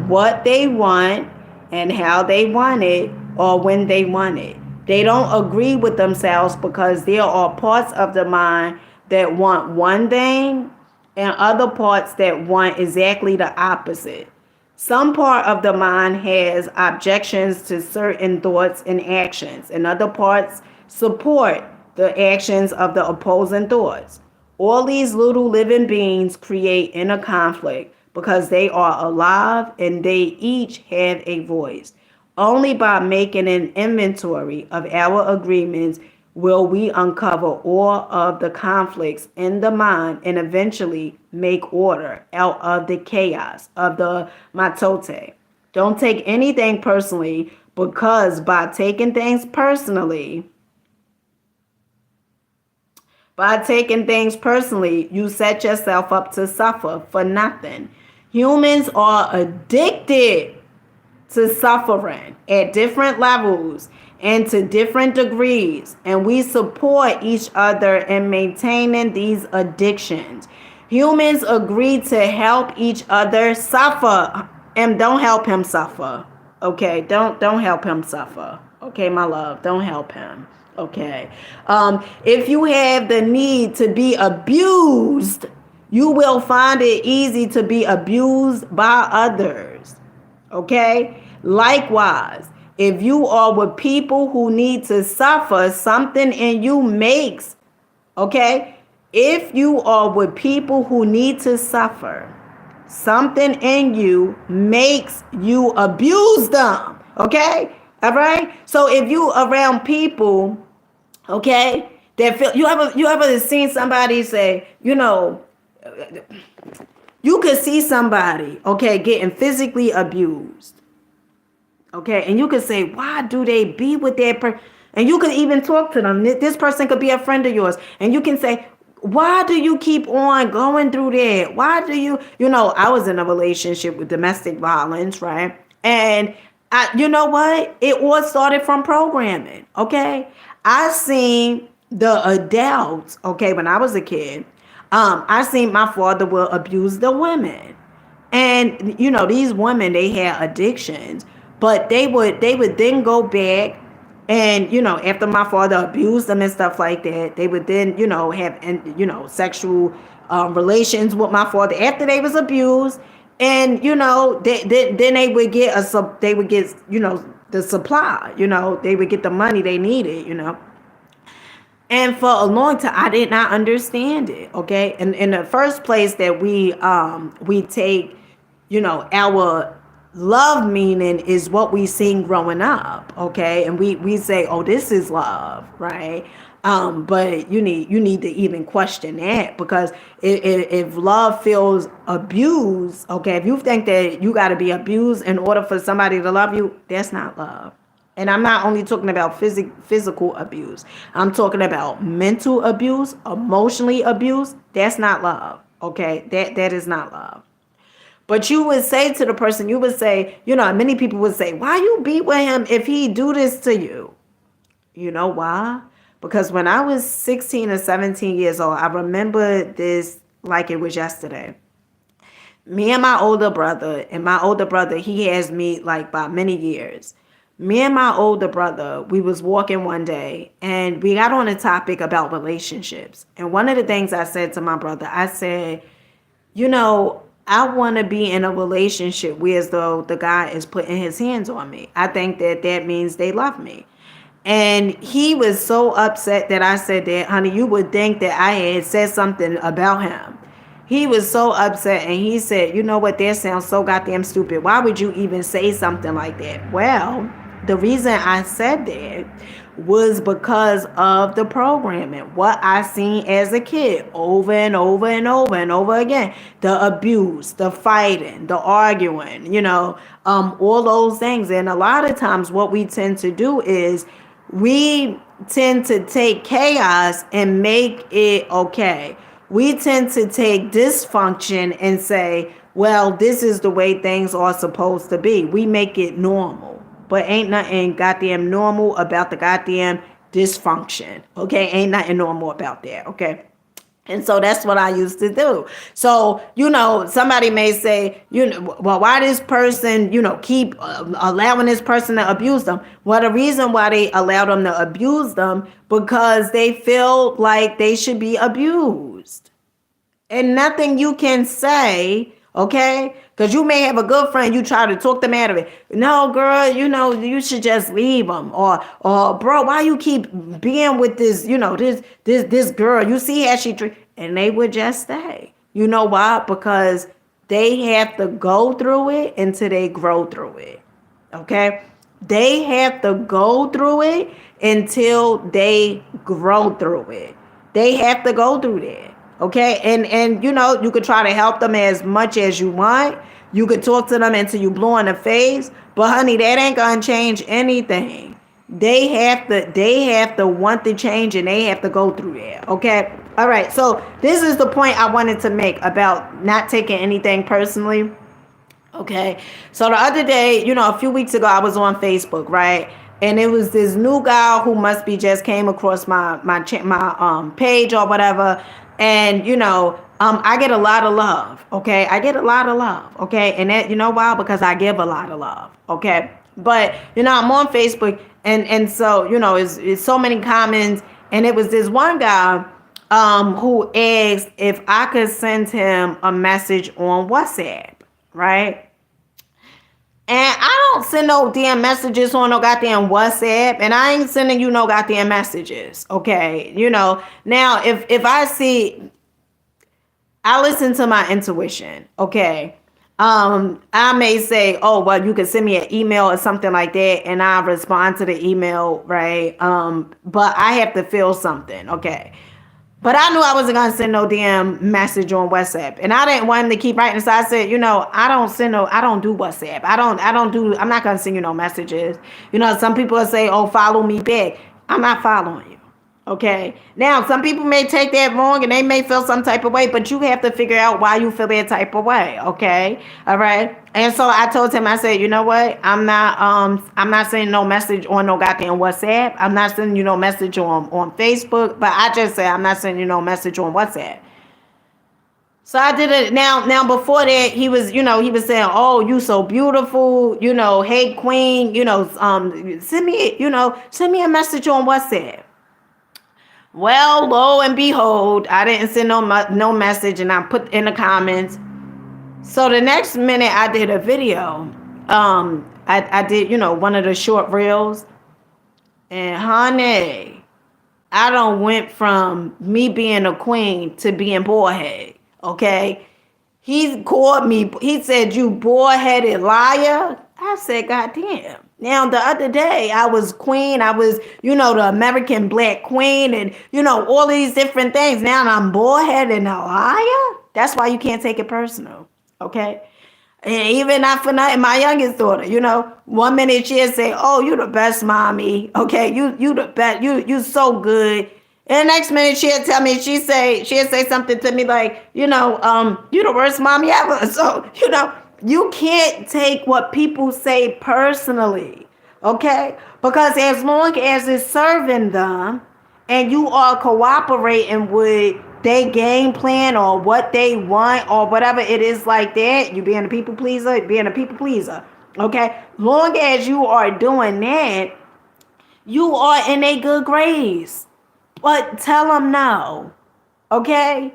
what they want and how they want it or when they want it. They don't agree with themselves because there are parts of the mind that want one thing and other parts that want exactly the opposite. Some part of the mind has objections to certain thoughts and actions, and other parts support the actions of the opposing thoughts. All these little living beings create inner conflict because they are alive and they each have a voice. Only by making an inventory of our agreements will we uncover all of the conflicts in the mind and eventually make order out of the chaos of the mitote. Don't take anything personally, because by taking things personally, you set yourself up to suffer for nothing. Humans are addicted to suffering at different levels, and to different degrees, and we support each other in maintaining these addictions. Humans agree to help each other suffer, and don't help him suffer. Okay, don't help him suffer. Okay, my love, don't help him. Okay. If you have the need to be abused, you will find it easy to be abused by others. Okay? Likewise, if you are with people who need to suffer, something in you makes, okay? If you are with people who need to suffer, something in you makes you abuse them. Okay? All right? So if you around people, okay, that feel, you ever seen somebody say, you could see somebody, okay, getting physically abused. Okay, and you could say, why do they be with that person? And you could even talk to them. This person could be a friend of yours. And you can say, why do you keep on going through that? Why do I was in a relationship with domestic violence, right? And you know what? It all started from programming, okay? I seen the adults, okay, when I was a kid, I seen my father will abuse the women. And these women, they had addictions, but they would then go back and after my father abused them and stuff like that, they would then have sexual relations with my father after they was abused. And then they would get the supply, they would get the money they needed. And for a long time, I did not understand it. Okay, and in the first place, that we take, our love meaning is what we seen growing up. Okay, and we say, oh, this is love, right? But you need to even question that, because if love feels abused, okay, if you think that you got to be abused in order for somebody to love you, that's not love. And I'm not only talking about physical abuse. I'm talking about mental abuse, emotionally abuse. That's not love. Okay? That is not love. But you would say to the person, you would say, many people would say, why you be with him if he do this to you? You know why? Because when I was 16 or 17 years old, I remember this like it was yesterday. Me and my older brother, he has me like by many years. Me and my older brother, we was walking one day and we got on a topic about relationships. And one of the things I said to my brother, I said, I want to be in a relationship where as though the guy is putting his hands on me. I think that means they love me. And he was so upset that I said that, honey, you would think that I had said something about him. He was so upset, and he said, you know what, that sounds so goddamn stupid. Why would you even say something like that? Well, the reason I said that was because of the programming. What I seen as a kid over and over and over and over again. The abuse, the fighting, the arguing, all those things. And a lot of times what we tend to do is we tend to take chaos and make it okay. We tend to take dysfunction and say, well, this is the way things are supposed to be. We make it normal. But ain't nothing goddamn normal about the goddamn dysfunction. Okay? Ain't nothing normal about that. Okay? And so that's what I used to do. So, somebody may say, well, why this person, keep allowing this person to abuse them? Well, the reason why they allow them to abuse them, because they feel like they should be abused. And nothing you can say, okay? Because you may have a good friend, you try to talk them out of it. No, girl, you should just leave them. Or bro, why you keep being with this, this girl? You see how she treat, and they would just stay. You know why? Because they have to go through it until they grow through it. Okay? They have to go through it until they grow through it. They have to go through that. Okay, and you could try to help them as much as you want. You could talk to them until you blow in the face, but honey, that ain't gonna change anything. They have to want the change, and they have to go through that. Okay, all right. So this is the point I wanted to make about not taking anything personally. Okay, so the other day, a few weeks ago, I was on Facebook, right? and it was this new guy who must be just came across my page or whatever, and I get a lot of love. Okay, I get a lot of love. Okay, and that, you know why? Because I give a lot of love. Okay, but I'm on Facebook, and so it's so many comments, and it was this one guy who asked if I could send him a message on WhatsApp, right? And I don't send no damn messages on no goddamn WhatsApp, and I ain't sending you no goddamn messages, okay? Now if I see, I listen to my intuition, okay? I may say, oh, well, you can send me an email or something like that, and I'll respond to the email, right? But I have to feel something, okay? But I knew I wasn't gonna send no damn message on WhatsApp, and I didn't want him to keep writing. So I said, I don't do WhatsApp. I'm not gonna send you no messages. Some people will say, oh, follow me back. I'm not following you. Okay. Now, some people may take that wrong, and they may feel some type of way, but you have to figure out why you feel that type of way. Okay. All right. And so I told him, I said, you know what? I'm not sending no message on no goddamn WhatsApp. I'm not sending you no message on Facebook, but I just said I'm not sending you no message on WhatsApp. So I did it. Now before that, he was saying, oh, you so beautiful, hey queen, send me a message on WhatsApp. Well, lo and behold, I didn't send no message, and I put in the comments. So the next minute, I did a video. I did, one of the short reels. And honey, I done went from me being a queen to being boy-headed, okay? He called me, he said, you boy-headed liar. I said, God damn. Now, the other day, I was queen. I was, the American black queen, and, all these different things. Now I'm boy-headed and a liar. That's why you can't take it personal, okay? And even not for nothing, my youngest daughter, 1 minute she'll say, oh, you the best mommy, okay? You the best, you so good. And the next minute she'll tell me, she'll say something to me like, you the worst mommy ever. So, you can't take what people say personally, okay? Because as long as it's serving them and you are cooperating with their game plan or what they want or whatever it is like that, you being a people pleaser, okay? Long as you are doing that, you are in a good grace. But tell them no, okay?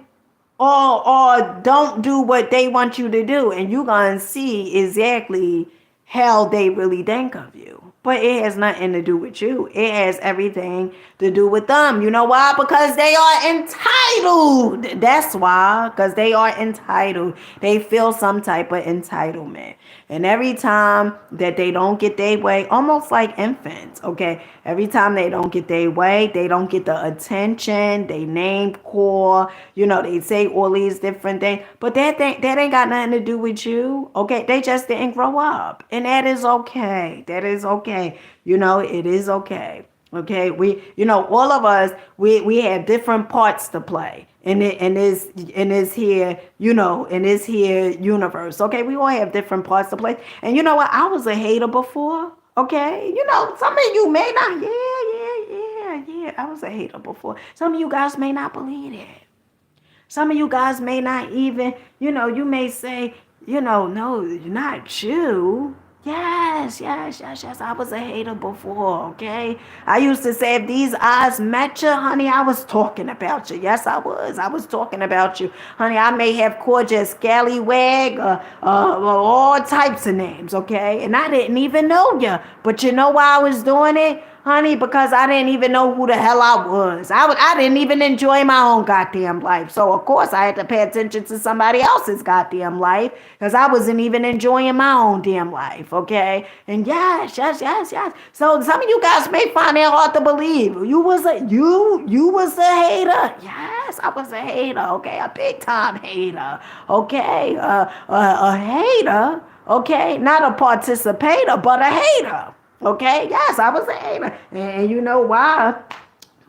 Or don't do what they want you to do, and you're going to see exactly how they really think of you. But it has nothing to do with you. It has everything to do with them. You know why? Because they are entitled. That's why. Because they are entitled. They feel some type of entitlement. And every time that they don't get their way, almost like infants, okay? Every time they don't get their way, they don't get the attention, they name call, they say all these different things. But that ain't got nothing to do with you, okay? They just didn't grow up. And that is okay. That is okay. It is okay. Okay, we, all of us, we have different parts to play in this here, in this here universe. Okay, we all have different parts to play. And you know what? I was a hater before. Okay, some of you may not. Yeah. I was a hater before. Some of you guys may not believe it. Some of you guys may not even, you may say, no, not you. Yes. I was a hater before, okay? I used to say, if these eyes met you, honey, I was talking about you. Yes, I was. I was talking about you. Honey, I may have called you a scallywag or all types of names, okay? And I didn't even know you. But you know why I was doing it? Honey, because I didn't even know who the hell I was. I didn't even enjoy my own goddamn life. So, of course, I had to pay attention to somebody else's goddamn life because I wasn't even enjoying my own damn life, okay? And yes. So, some of you guys may find it hard to believe. You was a hater. Yes, I was a hater, okay? A big-time hater, okay? A hater, okay? Not a participator, but a hater. Okay, yes, I was a hater. And you know why?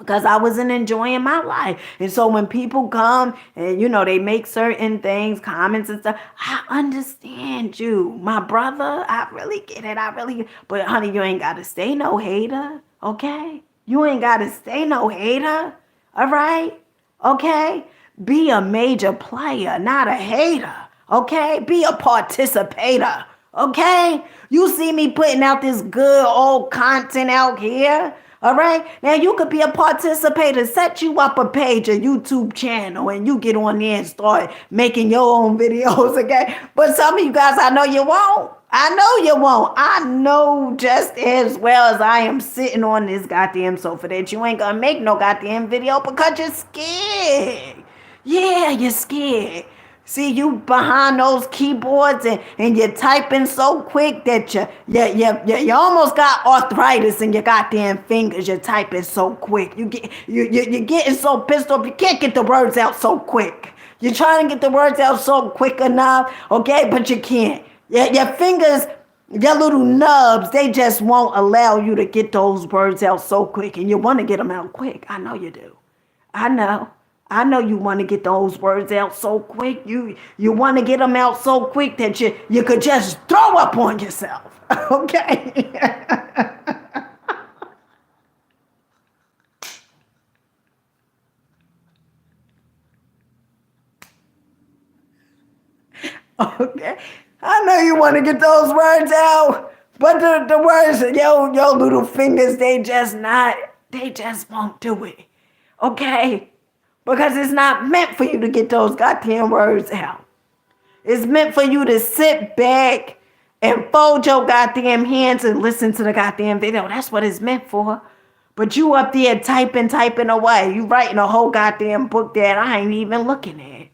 because I wasn't enjoying my life. And so when people come and, they make certain things, comments and stuff, I understand you. My brother, I really get it. But honey, you ain't got to stay no hater, okay? You ain't got to stay no hater, all right? Okay? Be a major player, not a hater, okay? Be a participator, okay? You see me putting out this good old content out here, all right? Now you could be a participator. Set you up a page, a YouTube channel, and you get on there and start making your own videos, okay? But some of you guys, I know you won't. I know you won't. I know just as well as I am sitting on this goddamn sofa that you ain't gonna make no goddamn video because you're scared. Yeah, you're scared. See, you behind those keyboards and you're typing so quick that you almost got arthritis in your goddamn fingers. You're typing so quick. You're getting so pissed off you can't get the words out so quick. You're trying to get the words out so quick enough, okay, but you can't. Your fingers, your little nubs, they just won't allow you to get those words out so quick, and you want to get them out quick. I know you do. I know you want to get those words out so quick. You want to get them out so quick that you could just throw up on yourself. Okay? Okay? I know you want to get those words out, but the words, your little fingers, they just won't do it. Okay? Because it's not meant for you to get those goddamn words out. It's meant for you to sit back and fold your goddamn hands and listen to the goddamn video. That's what it's meant for. But you up there typing away. You writing a whole goddamn book that I ain't even looking at.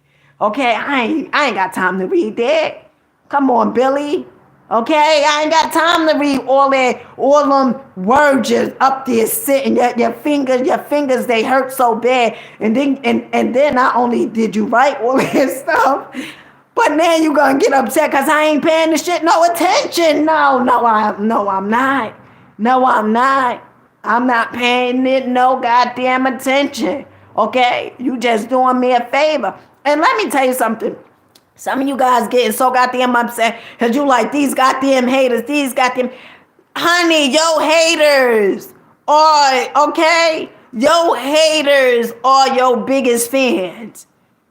Okay? I ain't got time to read that. Come on, Billy. Okay, I ain't got time to read all them words just up there sitting. Your fingers, they hurt so bad. And then not only did you write all this stuff, but now you gonna get upset because I ain't paying the shit no attention. No, I'm not. No, I'm not. I'm not paying it no goddamn attention. Okay, you just doing me a favor. And let me tell you something. Some of you guys getting so goddamn upset because you like these goddamn haters, honey, your haters are your biggest fans.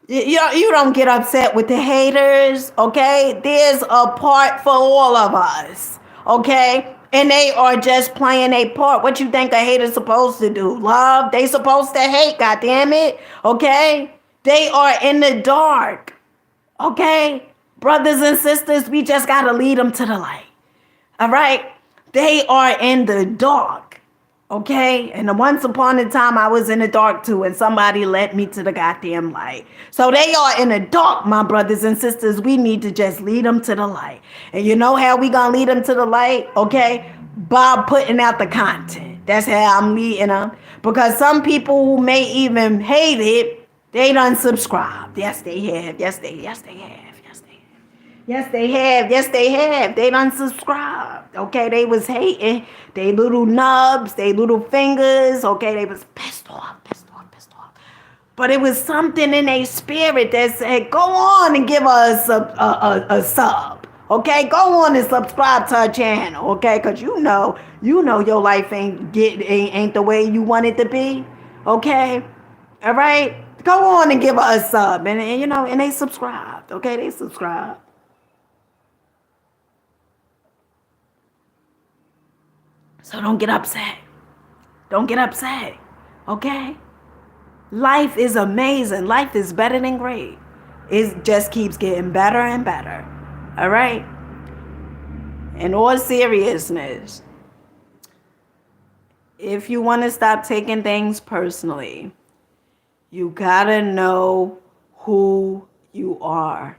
You don't get upset with the haters, okay? There's a part for all of us, okay? And they are just playing a part. What you think a hater's supposed to do? Love? They supposed to hate, goddamn it, okay? They are in the dark. Okay, brothers and sisters, we just got to lead them to the light. All right, they are in the dark. Okay, and once upon a time I was in the dark too, and somebody led me to the goddamn light. So they are in the dark, my brothers and sisters. We need to just lead them to the light. And you know how we gonna lead them to the light? Okay, by putting out the content. That's how I'm leading them. Because some people who may even hate it, they done subscribed. Yes, they have. Yes, they have. They done subscribed. Okay, they was hating. They little nubs, they little fingers. Okay, they was pissed off. But it was something in their spirit that said, go on and give us a sub. Okay, go on and subscribe to our channel. Okay, because you know your life ain't the way you want it to be. Okay, all right. Go on and give us a sub. And they subscribed. Okay, they subscribed. So don't get upset. Okay? Life is amazing. Life is better than great. It just keeps getting better and better. All right? In all seriousness, if you want to stop taking things personally, you gotta know who you are.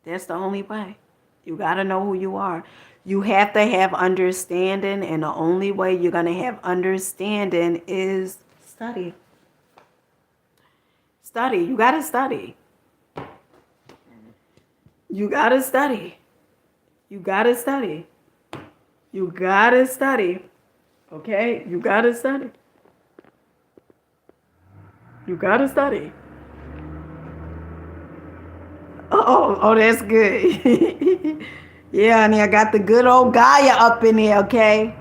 That's the only way. You gotta know who you are. You have to have understanding, and the only way you're gonna have understanding is study. Study. You gotta study. You gotta study. You gotta study. You gotta study. Okay? You gotta study. You gotta study. Oh, that's good. Yeah, honey, I got the good old Gaia up in here, okay?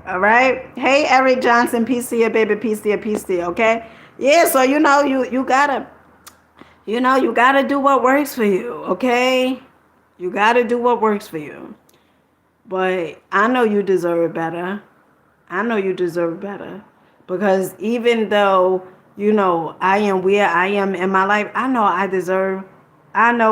All right. Hey, Eric Johnson, peace to you, baby, peace to you, peace to you, okay? Yeah, so you gotta, you gotta do what works for you, okay? You gotta do what works for you. But I know you deserve better. I know you deserve better. Because even though, I am where I am in my life, I know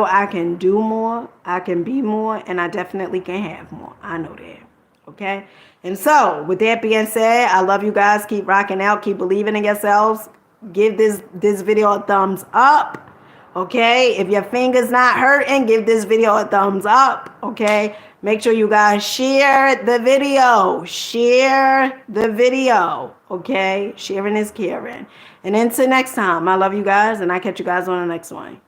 I can do more, I can be more, and I definitely can have more. I know that. Okay? And so, with that being said, I love you guys. Keep rocking out, keep believing in yourselves. Give this video a thumbs up. Okay, if your finger's not hurting, give this video a thumbs up. Okay, make sure you guys share the video. Share the video. Okay, sharing is caring. And until next time, I love you guys, and I catch you guys on the next one.